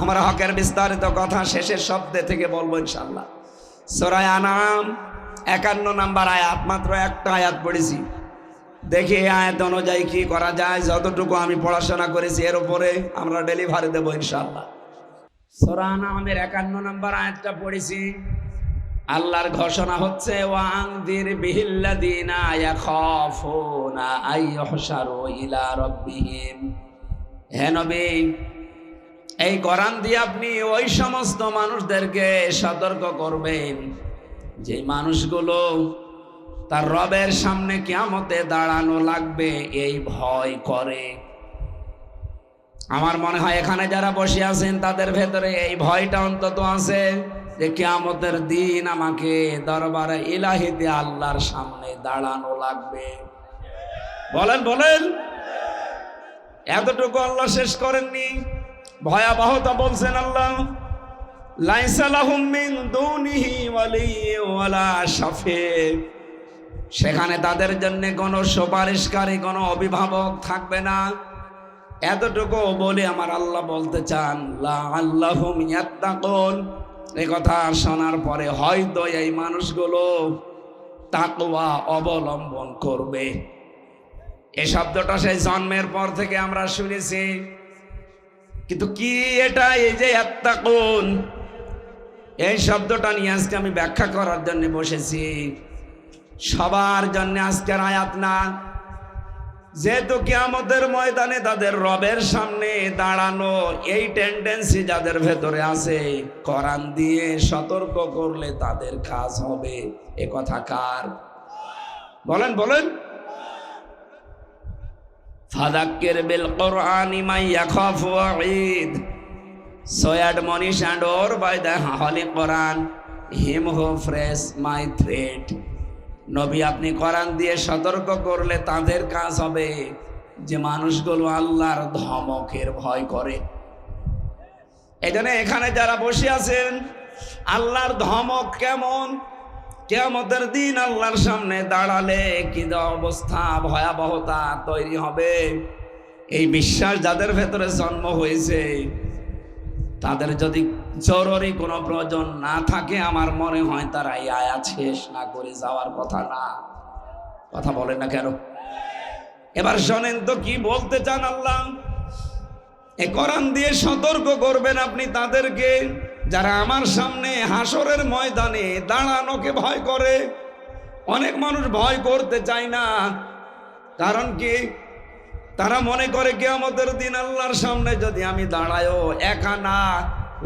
S1: আমরা হকের বিস্তারিত কথা শেষের শব্দে থেকে বলবো ইনশাআল্লাহ। সূরা আনাম 51 নম্বর আয়াত, মাত্র একটা আয়াত পড়েছি। দেখি এই আয়াত অনুযায়ী কি করা যায়। যতটুকু আমি পড়াশোনা করেছি এর উপরে আমরা ডেলিভারি দেবো ইনশাআল্লাহ। সূরা আনামের 51 নম্বর আয়াতটা পড়েছি। আল্লাহর ঘোষণা হচ্ছে, ওয়ানযির বিহিল্লাযিনা ইয়াখাফুনা আইয়ুহশারু ইলা রাব্বিহিম। হে নবী, এই কোরআন দিয়ে আপনি ওই সমস্ত মানুষদেরকে সতর্ক করবেন যে মানুষগুলো তার রবের সামনে কিয়ামতে দাঁড়ানো লাগবে এই ভয় করে। আমার মনে হয় এখানে যারা বসে আছেন তাদের ভেতরে এই ভয়টা অন্তত আছে যে কিয়ামতের দিন আমাকে দরবারে ইলাহিতে আল্লাহর সামনে দাঁড়ানো লাগবে। বলেন বলেন, এতটুকু আল্লাহ শেষ করেননি, ভয়াবহতা বলছেন আল্লাহ। লাইসা লাহুম মিন দুনিহি ওয়ালিয়্যুন ওয়ালা শাফি', সেখানে তাদের জন্য কোনো সুপারিশকারী, কোনো অভিভাবক থাকবে না। এতটুকু বলে আমার আল্লাহ বলতে চান লাআল্লাহুম ইয়াত্তাকুন। এই কথা শোনার পরে হয়তো এই মানুষগুলো তাকওয়া অবলম্বন করবে। এই শব্দটা সেই জন্মের পর থেকে আমরা শুনেছি, কিন্তু কি এটা? এই যে ইয়াত্তাকুন, এই শব্দটা নিয়ে আজকে আমি ব্যাখ্যা করার জন্য বসেছি। সবার জন্য আজকের আয়াত না, যেহেতু কিয়ামতের ময়দানে তাদের রবের সামনে দাঁড়ানো এই টেন্ডেন্সি যাদের ভেতরে আছে, কোরআন দিয়ে সতর্ক করলে তাদের কাজ হবে। এ কথা কার? বলেন বলেন। ফাযাক্কির বিল কুরআনি মান ইয়াখাফু ওয়াঈদ। সৈয়দ মনীষ and or by the holy Quran, him who frees my threat. নবী, আপনি কোরআন দিয়ে সতর্ক করলে তাদের কাজ হবে যে মানুষগুলো আল্লাহর ধমকের ভয় করে। এজন্য এখানে যারা বসে আছেন, আল্লাহর ধমক কেমন, কিয়ামতের দিন আল্লাহর সামনে দাঁড়ালে কি অবস্থা, ভয়াবহতা তৈরি হবে, এই বিশ্বাস যাদের ভেতরে জন্ম হয়েছে, তাদের যদি জরুরি কোনো প্রয়োজন না থাকে, আমার মনে হয় তারা এই আয়াত শেষ না করে যাওয়ার কথা না। কথা বলেন না কেন? এবার শোনেন তো কি বলতে চান আল্লাহ। এই কোরআন দিয়ে সতর্ক করবেন আপনি তাদেরকে যারা আমার সামনে হাসরের ময়দানে দাঁড়ানোকে ভয় করে। অনেক মানুষ ভয় করতে চায় না, কারণ কি? তারা মনে করে কিয়ামতের দিন আল্লাহর সামনে যদি আমি দাঁড়ায়ও, একা না,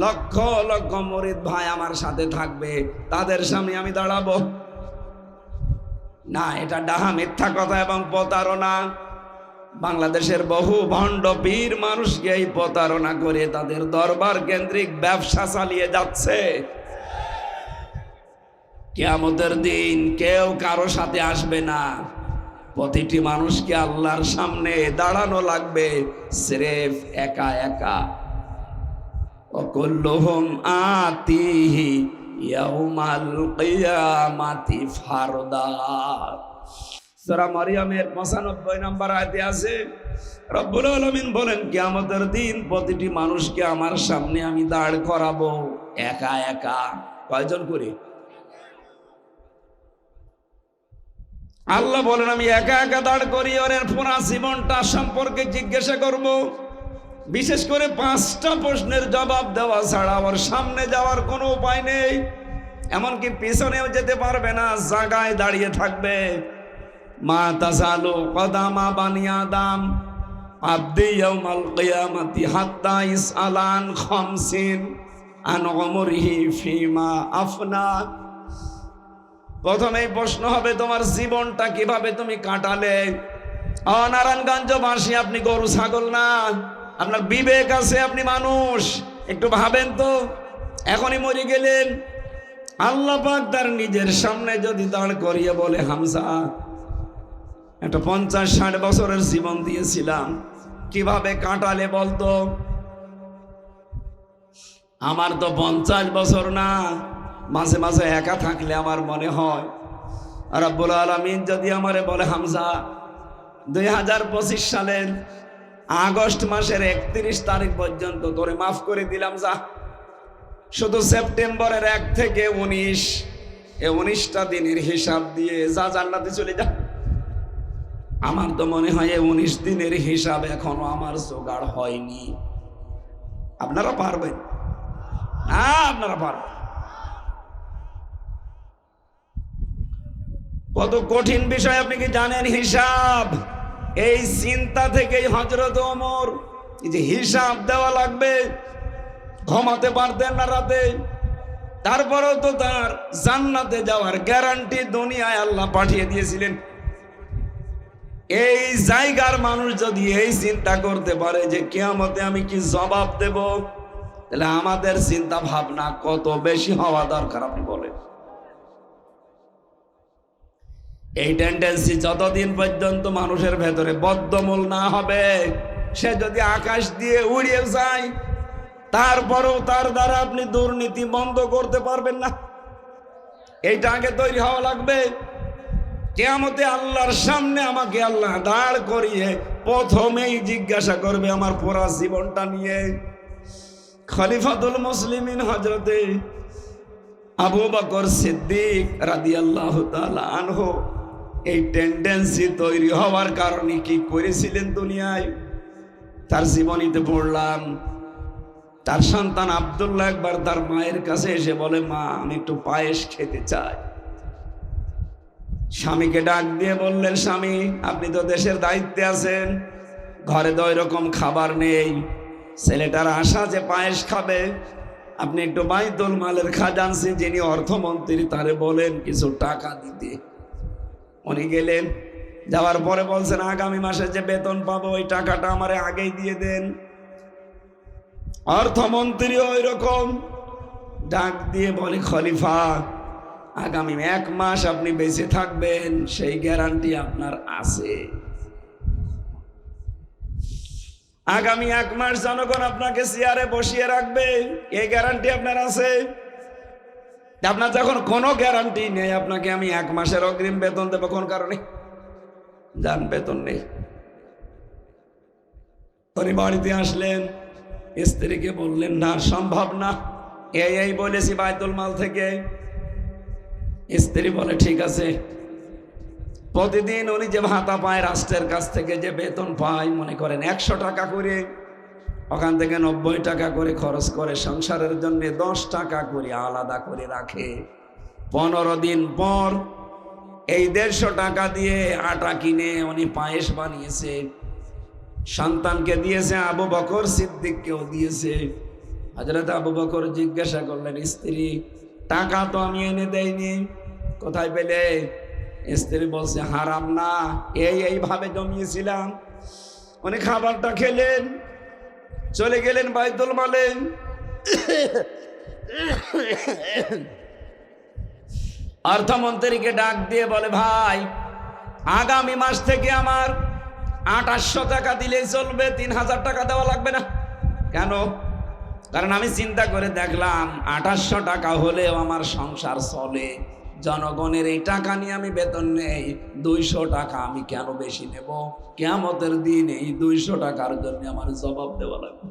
S1: লক্ষ লক্ষ মুরিদ ভাই আমার সাথে থাকবে, তাদের সামনে আমি দাঁড়াবো না। এটা ডাহা মিথ্যা কথা এবং প্রতারণা। বাংলাদেশের বহু ভণ্ড পীর মানুষকে এই প্রতারণা করে তাদের দরবার কেন্দ্রিক ব্যবসা চালিয়ে যাচ্ছে। কিয়ামতের দিন কেউ কারো সাথে আসবে না, প্রতিটি মানুষকে আল্লাহর সামনে দাঁড়ানো লাগবে সিরেফ একা একা। ওয়াকুল্লুহুম আতিহি ইয়াউমাল কিয়ামাতি ফারদা। সূরা মারইয়ামের 95 নম্বর আয়াতে আছে, রব্বুল আলামিন বলেন কিয়ামতের দিন প্রতিটি মানুষকে আমার সামনে আমি দাঁড় করাবো একা একা। কয়জন করে? আল্লাহ বলেন আমি একা একা দাঁড় করি, ওর পুরা জীবনটা সম্পর্কে জিজ্ঞাসা করব। বিশেষ করে 5টা প্রশ্নের জবাব দেওয়া ছাড়া ওর সামনে যাওয়ার কোনো উপায় নেই। এমনকি পিছনেও যেতে পারবে না, জায়গায় দাঁড়িয়ে থাকবে। মা তাজালু কদামা বানি আদম আবদি ইয়াউমাল কিয়ামাতি হাত্তা ইসআলান খামসিন আন উমরিহি ফিমা আফনা। প্রথমেই প্রশ্ন হবে তোমার জীবনটা কিভাবে তুমি কাটালে। নারায়ণগঞ্জবাসী, আপনি গরু ছাগল না, আপনার বিবেক আছে, আপনি মানুষ। একটু ভাবেন তো, এখনই মরে গেলেন, আল্লাহ পাক তার নিজের সামনে যদি দাঁড় করিয়ে বলে হামজা একটা 50-60 বছরের জীবন দিয়েছিলাম, কিভাবে কাটালে বলতো? আমার তো 50 বছর না, মাঝে মাঝে একা থাকলে আমার মনে হয় রব্বুল আলামিন যদি আমারে বলে হামজা 2025 সালের আগস্ট মাসের 31 তারিখ পর্যন্ত তোরে মাফ করে দিলাম, যা শুধু সেপ্টেম্বরের 1 থেকে 19 এই 19টা দিনের হিসাব দিয়ে যা জান্নাতে চলে যা। আমার তো মনে হয় 19 দিনের হিসাব এখনো আমার জোগাড় হয়নি। আপনারা পারবেন না? আপনারা পারবেন? কত কঠিন বিষয় আপনি কি জানেন? হিসাব। এই চিন্তা থেকেই হযরত ওমর যে হিসাব দেওয়া লাগবে, ঘুমাতে পারতেন না রাতে। তারপরেও তো তার জান্নাতে যাওয়ার গ্যারান্টি দুনিয়ায় আল্লাহ পাঠিয়ে দিয়েছিলেন। এই জায়গার মানুষ যদি এই চিন্তা করতে পারে যে কিয়ামতে আমি কি জবাব দেব, তাহলে আমাদের চিন্তা ভাবনা কত বেশি হওয়া দরকার আপনি বলেন। এই টেন্ডেন্সি যতদিন পর্যন্ত মানুষের ভেতরে বদ্ধমূল না হবে, সে যদি আকাশ দিয়ে উড়িয়ে যায়, তারপরেও তার দ্বারা আপনি দুর্নীতি বন্ধ করতে পারবেন না। এইটা আগে তৈরি হওয়া লাগবে। কিয়ামতে আল্লাহর সামনে আমাকে আল্লাহ দাঁড় করিয়ে প্রথমেই জিজ্ঞাসা করবে আমার পুরা জীবনটা নিয়ে। খলিফাতুল মুসলিমিন হযরতে আবু বকর সিদ্দিক রাদিয়াল্লাহু তাআলা আনহু এই টেন্ডেন্সি তৈরি হওয়ার কারণে কি করেছিলেন দুনিয়ায়, তার জীবনীতে পড়লাম। তার সন্তান আব্দুল্লাহ একবার তার মায়ের কাছে এসে বলে, মা আমি একটু পায়েস খেতে চাই। স্বামীকে ডাক দিয়ে বললেন, স্বামী আপনি তো দেশের দায়িত্বে আছেন, ঘরে তো ওই রকম খাবার নেই, ছেলেটার আশা যে পায়েস খাবে, আপনি একটু বাইতুল মালের খাজানসি যিনি অর্থমন্ত্রী তারে বলেন কিছু টাকা দিতে। উনি গেলেন, যাওয়ার পরে বলছেন আগামী মাসে যে বেতন পাবো ওই টাকাটা আমারে আগেই দিয়ে দেন। অর্থমন্ত্রী ওই রকম ডাক দিয়ে বলে, খলিফা আগামী 1 মাস আপনি বেঁচে থাকবেন সেই গ্যারান্টি আপনার আছে? আগামী 1 মাস জনগণ আপনাকে চেয়ারে বসিয়ে রাখবে এই গ্যারান্টি আপনার আছে? আপনার যখন কোনো গ্যারান্টি নেই, আপনাকে আমি 1 মাসের অগ্রিম বেতন দেবো কোন কারণে? যান, বেতন নেই। উনি বাড়িতে আসলেন, স্ত্রীকে বললেন, না সম্ভব না, এই বলেছি বাইতুল মাল থেকে। স্ত্রী বলে ঠিক আছে। প্রতিদিন উনি যে ভাতা পায় রাষ্ট্রের কাছ থেকে, যে বেতন পায়, মনে করেন 100 টাকা করে, ওখান থেকে 90 টাকা করে খরচ করে সংসারের জন্য, 10 টাকা করে আলাদা করে রাখে। 15 দিন পর এই 150 টাকা দিয়ে আটা কিনে উনি পায়েস বানিয়েছে, সন্তানকে দিয়েছে, আবু বকর সিদ্দিককেও দিয়েছে। হযরত আবু বকর জিজ্ঞাসা করলেন, স্ত্রী টাকা তো আমি এনে দেইনি, কোথায় পেলে? স্ত্রী বলছে, হারাম না, এইভাবে জমিয়েছিলাম। উনি খাবারটা খেলেন, চলে গেলেন বাইতুল মালে। অর্থমন্ত্রীকে ডাক দিয়ে বলে, ভাই আগামী মাস থেকে আমার 2800 টাকা দিলেই চলবে, 3000 টাকা দেওয়া লাগবে না। কেন? কারণ আমি চিন্তা করে দেখলাম 2800 টাকা হলেও আমার সংসার চলে, জনগণের এই টাকা নিয়ে আমি বেতন নেই, 200 টাকা আমি কেন বেশি নেব? কিয়ামতের দিন এই 200 টাকার জন্য আমার জবাব দেওয়া লাগবে।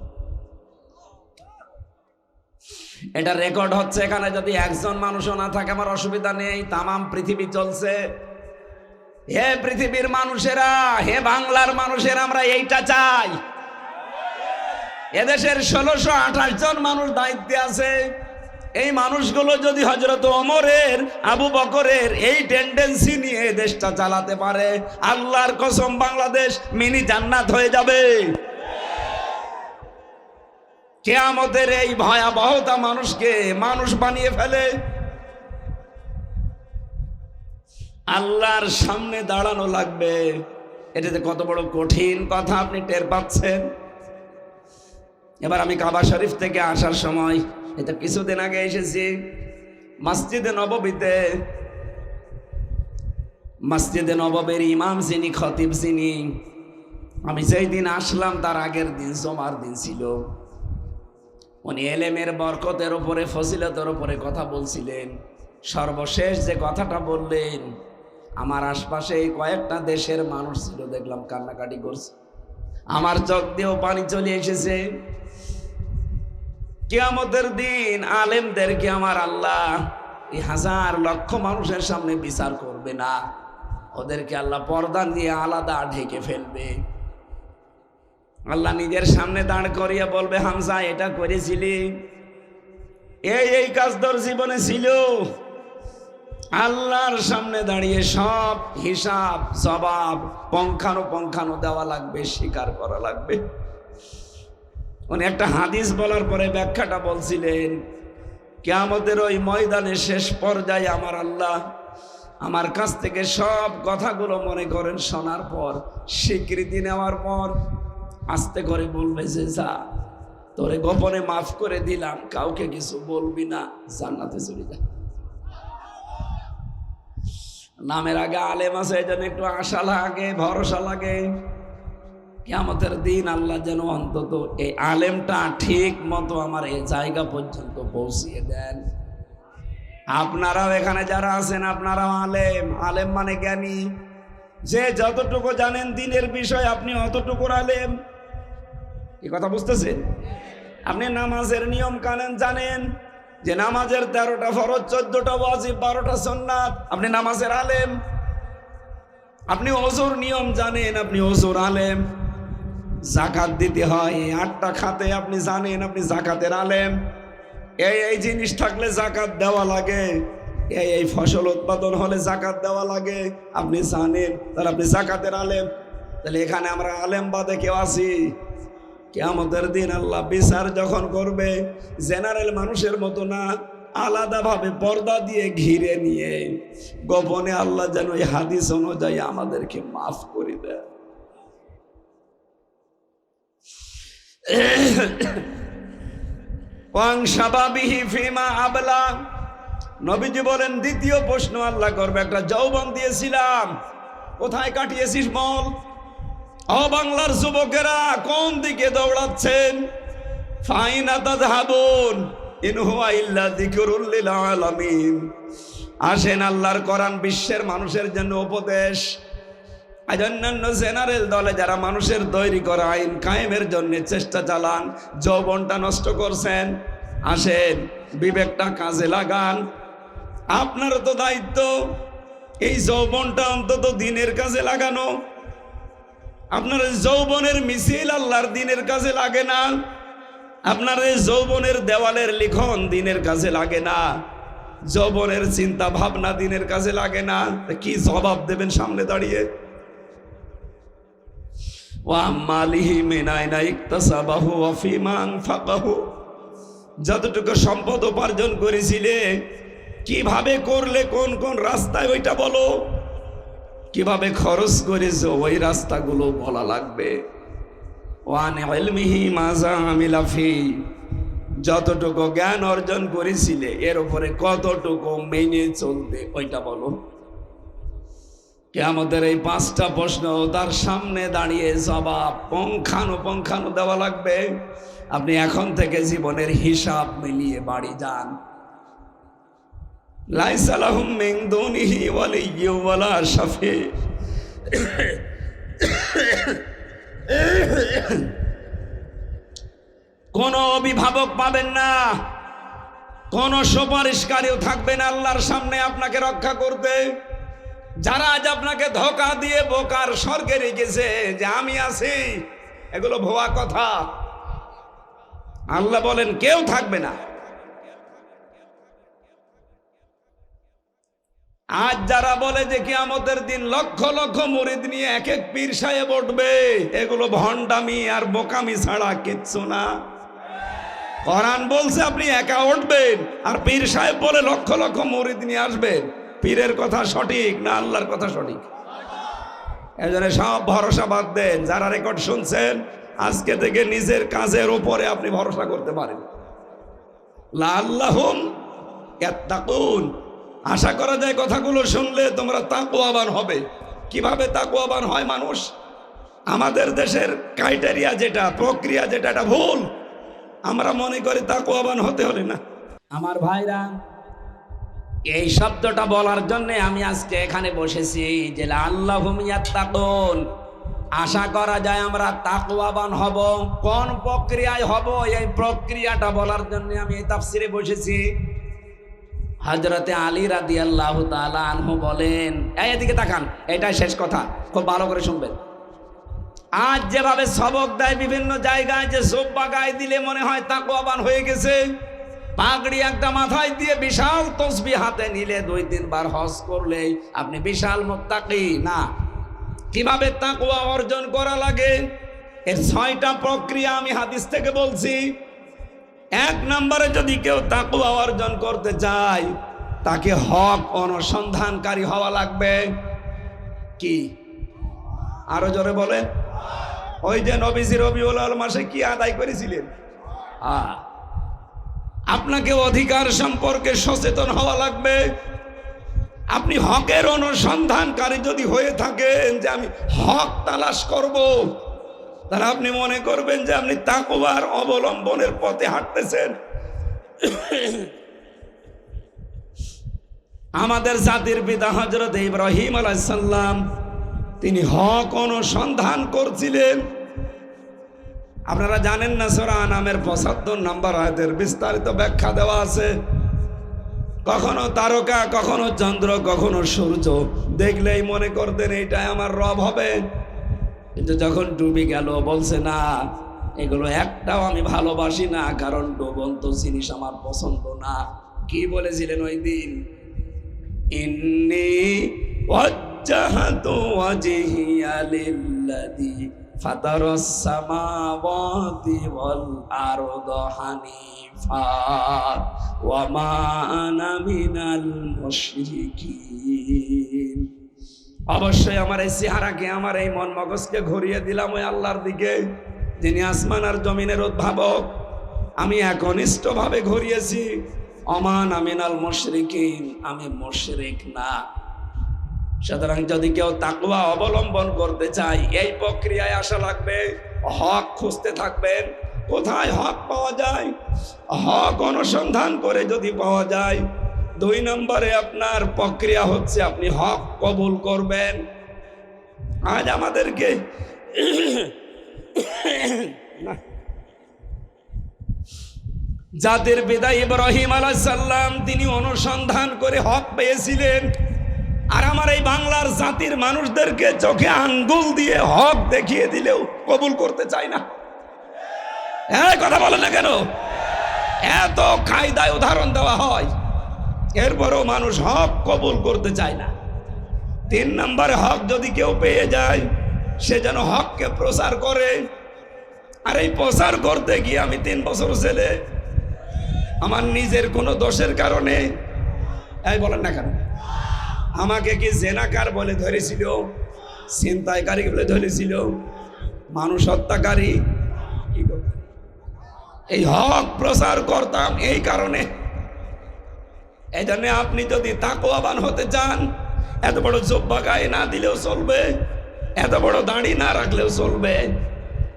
S1: এটা রেকর্ড হচ্ছে এখানে, যদি একজন মানুষও না থাকে আমার অসুবিধা নেই, তামাম পৃথিবী চলছে। হে পৃথিবীর মানুষেরা, হে বাংলার মানুষেরা, আমরা এইটা চাই। এদেশের 1628 জন মানুষ দায়িত্বে আছে। এই মানুষগুলো যদি হযরত ওমরের, আবু বকরের এই টেন্ডেন্সি নিয়ে দেশটা চালাতে পারে, আল্লাহর কসম বাংলাদেশ মিনি জান্নাত হয়ে যাবে। কিয়ামতের এই ভয়াবহতা মানুষকে মানুষ বানিয়ে ফেলে। আল্লাহর সামনে দাঁড়ানো লাগবে, এটাতে কত বড় কঠিন কথা আপনি টের পাচ্ছেন। এবার আমি কাবা শরীফ থেকে আসার সময়, এটা কিছুদিন আগে এসেছি, মসজিদে নববীতে, মসজিদে নববীর ইমাম যিনি, খতিব যিনি, আমি যেই দিন আসলাম তার আগের দিন জুমার দিন ছিল। উনি এলেমের বরকতের উপরে, ফজিলতের উপরে কথা বলছিলেন। সর্বশেষ যে কথাটা বললেন, আমার আশপাশে কয়েকটা দেশের মানুষ ছিল, দেখলাম কান্নাকাটি করছে, আমার চোখ দিয়েও পানি চলে এসেছে। কিয়ামতের দিন আলেমদেরকে আমার আল্লাহ এই 1000 লক্ষ মানুষের সামনে বিচার করবে না, ওদেরকে আল্লাহ পর্দা দিয়ে আলাদা ঢেকে ফেলবে। আল্লাহ নিজের সামনে দাঁড় করিয়ে বলবে, হামজা এটা করেছিলি, এই কাজ তোর জীবনে ছিল। আল্লাহর সামনে দাঁড়িয়ে সব হিসাব জবাব পঙ্খানো দেওয়া লাগবে, স্বীকার করা লাগবে। উনি একটা হাদিস বলার পরে ব্যাখ্যাটা বলছিলেন, কিয়ামতের ওই ময়দানে শেষ পর্যায়ে আমার আল্লাহ আমার কাছ থেকে সব কথাগুলো মনে করেন শোনার পর, স্বীকৃতি নেওয়ার পর আস্তে করে বলবে যে, যা তোরে গোপনে মাফ করে দিলাম, কাউকে কিছু বলবি না, জান্নাতে চলে যা। নামের আগে আলেম আছে, এই জন্য একটু আশা লাগে, ভরসা লাগে। কিয়ামতের দিন আল্লাহ যেন অন্তত এই আলেমটা ঠিক মতো আমার এই জায়গা পর্যন্ত পৌঁছিয়ে দেন। আপনারাও এখানে যারা আছেন আপনারাও আলেম। আলেম মানে জ্ঞানী, যে যতটুকু জানেন দিনের বিষয় আপনি অতটুকুর আলেম। এই কথা বুঝতেছেন? আপনি নামাজের নিয়ম কানুন জানেন, যে নামাজের 13টা ফরজ, 14টা ওয়াজিব, 12টা সুন্নাত, আপনি নামাজের আলেম। আপনি ওযুর নিয়ম জানেন, আপনি ওযুর আলেম। যাকাত দিতে হয় 8টা খাতে আপনি জানেন, আপনি যাকাতের আলেম। এই জিনিস থাকলে যাকাত দেওয়া লাগে, এই ফসল উৎপাদন হলে যাকাত দেওয়া লাগে, আপনি জানেন, তাহলে আপনি যাকাতের আলেম। তাহলে এখানে আমরা আলেম বাদে কেউ আছি? কিয়ামতের দিন আল্লাহ বিচার যখন করবে, জেনারেল মানুষের মতো না, আলাদাভাবে পর্দা দিয়ে ঘিরে নিয়ে গোপনে আল্লাহ যেন এই হাদিস অনুযায়ী আমাদেরকে মাফ করে দেয়। নবীজি বলেন, দ্বিতীয় প্রশ্ন আল্লাহ করবে, একটা যৌবন দিয়েছিলাম, কোথায় কাটিয়েছিস বল? ও বাংলার যুবকেরা, কোন দিকে দৌড়াচ্ছেন? ফাইনা তাযহাবুন ইন হুয়া ইল্লা যিকরুল লিল আলামিন। আসেন, আল্লাহর কোরআন বিশ্বের মানুষের জন্য উপদেশ। আজ অন্যান্য জেনারেল দলে যারা মানুষের তৈরি করা আইন কায়েমের জন্য চেষ্টা চালান, যৌবনটা নষ্ট করছেন। আসেন, বিবেকটা কাজে লাগান। আপনারও তো দায়িত্ব এই যৌবনটা অন্তত দিনের কাজে লাগানো। আপনার যৌবনের মিছিল আল্লাহর দিনের কাজে লাগে না, আপনার এই যৌবনের দেওয়ালের লিখন দিনের কাজে লাগে না, যৌবনের চিন্তা ভাবনা দিনের কাজে লাগে না, কি জবাব দেবেন সামনে দাঁড়িয়ে? যতটুকু সম্পদ উপার্জন করেছিলে কিভাবে করলে, কোন কোন রাস্তায়, ওইটা বলো। কিভাবে খরচ করেছো ওই রাস্তাগুলো বলা লাগবে। যতটুকু জ্ঞান অর্জন করেছিলে এর উপরে কতটুকু মেনে চলবে ওইটা বলো। কিয়ামতের এই 5টা প্রশ্ন তার সামনে দাঁড়িয়ে জবাব পঙ্খানু দেওয়া লাগবে। আপনি এখন থেকে জীবনের হিসাব মিলিয়ে বাড়ি যান। লাইসা লাহুম মিন দুনিহি ওয়ালিয়্যুন ওয়ালা শাফি। কোন অভিভাবক পাবেন না, কোন সুপারিশকারীও থাকবে না আল্লাহর সামনে আপনাকে রক্ষা করতে। যারা আজ আপনাকে ধোঁকা দিয়ে বোকার স্বর্গে রেখেছে যে আমি আছি, এগুলো ভুয়া কথা। আল্লাহ বলেন কেউ থাকবে না। আজ যারা বলে যে কিয়ামতের দিন লক্ষ লক্ষ মুরিদ নিয়ে এক এক পীর সাহেব উঠবে, এগুলো ভণ্ডামি আর বোকামি ছাড়া কিচ্ছু না। কোরআন বলছে আপনি একা উঠবেন, আর পীর সাহেব বলে লক্ষ লক্ষ মুরিদ নিয়ে আসবেন। পীরের কথা সঠিক না আল্লাহর কথা সঠিক? এজন্য সব ভরসা বাদ দেন। যারা রেকর্ড শুনছেন, আজকে থেকে নিজের কাজের উপরে আপনি ভরসা করতে পারেন। লাআল্লাহুম ইয়াত্তাকুন। আশা করা যায় কথাগুলো শুনলে তোমরা তাকওয়াবান হবে। কিভাবে তাকওয়াবান হয় মানুষ? আমাদের দেশের ক্রাইটেরিয়া যেটা, প্রক্রিয়া যেটা, এটা ভুল। আমরা মনে করি তাকওয়াবান হতে হলে না। আমার ভাইরা, এই শব্দটা বলার জন্য আমি আজকে এখানে বসেছি যে লাআল্লাহুম ইয়াত্তাকুন। আশা করা যায় আমরা তাকওয়াবান হব। কোন প্রক্রিয়ায় হব, এই প্রক্রিয়াটা বলার জন্য আমি এই তাফসিরে বসেছি। হযরতে আলী রাদিয়াল্লাহু তাআলা আনহু বলেন, এদিকে তাকান, এটাই শেষ কথা, খুব ভালো করে শুনবেন। আজ যেভাবে সবক দেয় বিভিন্ন জায়গায়, যে জুব্বা গায়ে দিলে মনে হয় তাকওয়াবান হয়ে গেছে, পাগড়ি একটা মাথায় দিয়ে বিশাল তসবিহ হাতে নিলে 2-3 বার হজ করলে আপনি বিশাল মুত্তাকি না। কিভাবে তাকওয়া অর্জন করা লাগে, এর 6টা প্রক্রিয়া আমি হাদিস থেকে বলছি। 1 নম্বরে যদি কেউ তাকওয়া অর্জন করতে চায়, তাকে হক অনুসন্ধানকারী হওয়া লাগবে। কি? আরো জোরে বলে। ওই যে নবীজি রবিউল আউয়াল মাসে কি আদায় করেছিলেন? আপনাকে অধিকার সম্পর্কে সচেতন হওয়া লাগবে। আপনি হকের অনুসন্ধানকারী যদি হয়ে থাকেন, যে আমি হক তালাশ করব, তাহলে আপনি মনে করবেন যে আপনি তাকওয়ার অবলম্বনের পথে হাঁটতেছেন। আমাদের জাতির পিতা হযরত ইব্রাহিম আলাইহিস সালাম তিনি হক অনুসন্ধান করছিলেন। আপনারা জানেন না, সূরা আনামের ৭৫ নম্বর আয়াতের বিস্তারিত ব্যাখ্যা দেওয়া আছে। কখনো তারকা, কখনো চন্দ্র, কখনো সূর্য দেখলেই মনে করতেন এইটাই আমার রব হবে। কিন্তু যখন ডুবে গেল বলছে না, এগুলো একটাও আমি ভালোবাসি না, কারণ ডুবন্ত জিনিস আমার পছন্দ না। কি বলেছিলেন ওই দিন? ইন্নী ওয়াজ্জাহতু ওয়াজহিয়া লিল্লাযী ফাতারাস সামাওয়াতি ওয়াল আরদা হানিফা ওয়া মা আনা মিনাল মুশরিকিন। অবশ্যই আমার এই চেহারাকে, আমার এই মন মগজকে ঘুরিয়ে দিলাম ওই আল্লাহর দিকে, যিনি আসমান আর জমিনের উদ্ভাবক। আমি একনিষ্ঠভাবে ঘুরিয়েছি। অমান আমিনাল মুশরিকিন, আমি মুশরিক না। সুতরাং যদি কেউ তাকওয়া অবলম্বন করতে চায়, এই প্রক্রিয়ায় আসা লাগবে। হক খুঁজতে থাকবেন, কোথায় হক পাওয়া যায়। হক অনুসন্ধান করে যদি পাওয়া যায়, ২ নম্বরে আপনার প্রক্রিয়া হচ্ছে আপনি হক কবুল করবেন। আজ আমাদেরকে জাতির পিতা ইব্রাহিম আলাইহিস সালাম তিনি অনুসন্ধান করে হক পেয়েছিলেন, আর আমার এই বাংলার জাতির মানুষদেরকে চোখে আঙ্গুল দিয়ে হক দেখিয়ে দিলেও কবুল করতে চায় না। হ্যাঁ, কথা বলে না কেন? এত কায়দায় উদাহরণ দেওয়া হয়, এরপরও মানুষ হক কবুল করতে চায় না। ৩ নম্বরে হক যদি কেউ পেয়ে যায়, সে যেন হককে প্রচার করে। আর এই প্রচার করতে গিয়ে আমি ৩ বছর ছেলে, আমার নিজের কোনো দোষের কারণে, এই বলেন না কেন, আমাকে কি জেনাকার বলে ধরেছিল, ছিনতাইকারী বলে ধরেছিল, মানুষ হত্যাকারী। কি করতাম? এই হক প্রচার করতাম এই কারণে। এই জন্য আপনি যদি তাকওয়াবান হতে চান, এত বড় জুব্বা গায়ে না দিলেও চলবে, এত বড় দাড়ি না রাখলেও চলবে,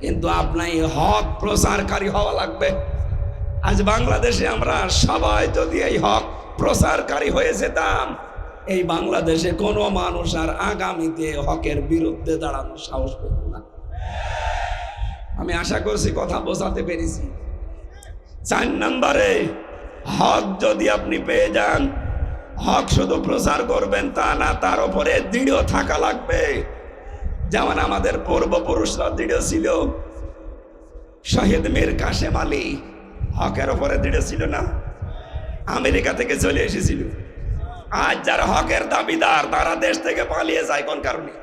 S1: কিন্তু আপনার এই হক প্রচারকারী হওয়া লাগবে। আজ বাংলাদেশে আমরা সবাই যদি এই হক প্রচারকারী হয়ে যেতাম, এই বাংলাদেশে কোনো মানুষ আর আগামীতে হকের বিরুদ্ধে দাঁড়ানোর সাহস পেত না। আমি আশা করছি কথা বোঝাতে পেরেছি। ৪ নম্বরে হক যদি আপনি পেয়ে যান, হক শুধু প্রচার করবেন তা না, তার উপরে দৃঢ় থাকা লাগবে। যেমন আমাদের পূর্বপুরুষরা দৃঢ় ছিল। শহীদ মীর কাসেম আলী হকের উপরে দৃঢ় ছিল না? আমেরিকা থেকে চলে এসেছিল। আজ যারা হকের দাবিদার তারা দেশ থেকে পালিয়ে যায় কোন কারণে?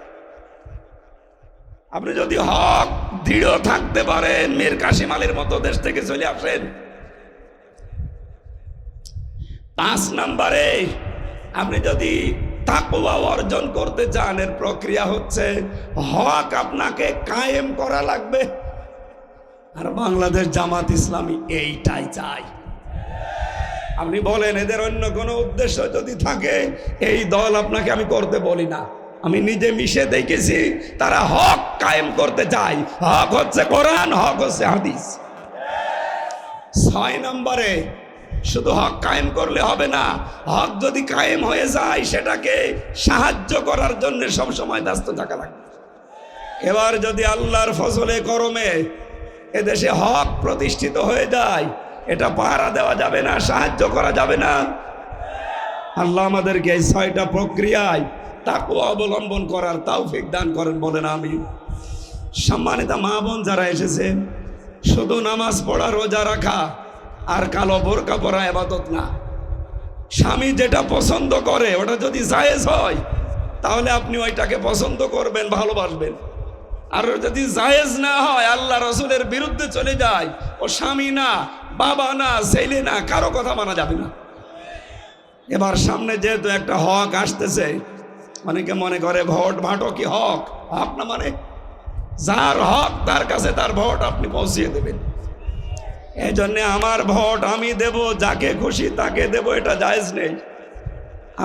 S1: আপনি যদি হক দৃঢ় থাকতে পারেন, মীর কাসেম আলীর মতো দেশ থেকে চলে আসেন। ৫ নম্বরে আপনি যদি তাকওয়া অর্জন করতে চান, এর প্রক্রিয়া হচ্ছে হক আপনাকে কায়েম করা লাগবে। আর বাংলাদেশ জামাত ইসলামী এইটাই চায়। আপনি বলেন এদের অন্য কোনো উদ্দেশ্য যদি থাকে, এই দল আপনাকে আমি করতে বলি না, আমি নিজে মিশে দেখেছি তারা হক কায়েম করতে চায়। হক হচ্ছে কোরআন, হক হচ্ছে হাদিস। ৬ নম্বরে শুধু হক কায়েম করলে হবে না, হক যদি কায়েম হয়ে যায় সেটাকে সাহায্য করার জন্য সবসময় ব্যস্ত থাকা লাগবে। এবার যদি আল্লাহর ফজলে করমে এদেশে হক প্রতিষ্ঠিত হয়ে যায়, এটা পাহারা দেওয়া যাবে না, সাহায্য করা যাবে না। আল্লাহ আমাদেরকে এই ৬টা প্রক্রিয়ায় তাকওয়া অবলম্বন করার তৌফিক দান করেন, বলেন আমিন। সম্মানিত মা বোন যারা এসেছেন, শুধু নামাজ পড়া, রোজা রাখা আর কালো বোরকা পরা ইবাদত না। স্বামী যেটা পছন্দ করে ওটা যদি জায়েজ হয়, তাহলে আপনি ওইটাকে পছন্দ করবেন, ভালোবাসবেন। আর যদি জায়েজ না হয়, আল্লাহ রসুলের বিরুদ্ধে চলে যায়, ও স্বামী না, বাবা না, ছেলে না, কারো কথা মানা যাবে না। এবার সামনে যেহেতু একটা হক আসতেছে, অনেকে মনে করে ভোট ভাটো কি হক? হক না মানে যার হক তার কাছে তার ভোট আপনি পৌঁছিয়ে দেবেন। এই জন্যে আমার ভোট আমি দেব, যাকে খুশি তাকে দেব, এটা জায়েজ নেই।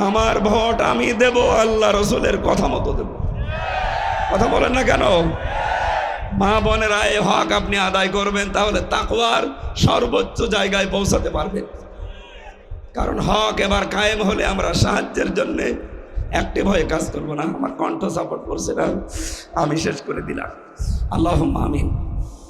S1: আমার ভোট আমি দেব, আল্লাহ রসুলের কথা মতো দেব। কথা বলেন না কেন? মা বোনেরা, এই হক আপনি আদায় করবেন, তাহলে তাকওয়ার সর্বোচ্চ জায়গায় পৌঁছাতে পারবেন। কারণ হক এবার কায়েম হলে আমরা সাহায্যের জন্যে অ্যাক্টিভ হয়ে কাজ করবো না। আমার কণ্ঠ সাপোর্ট করছে না, আমি শেষ করে দিলাম। আল্লাহুম্মা আমিন।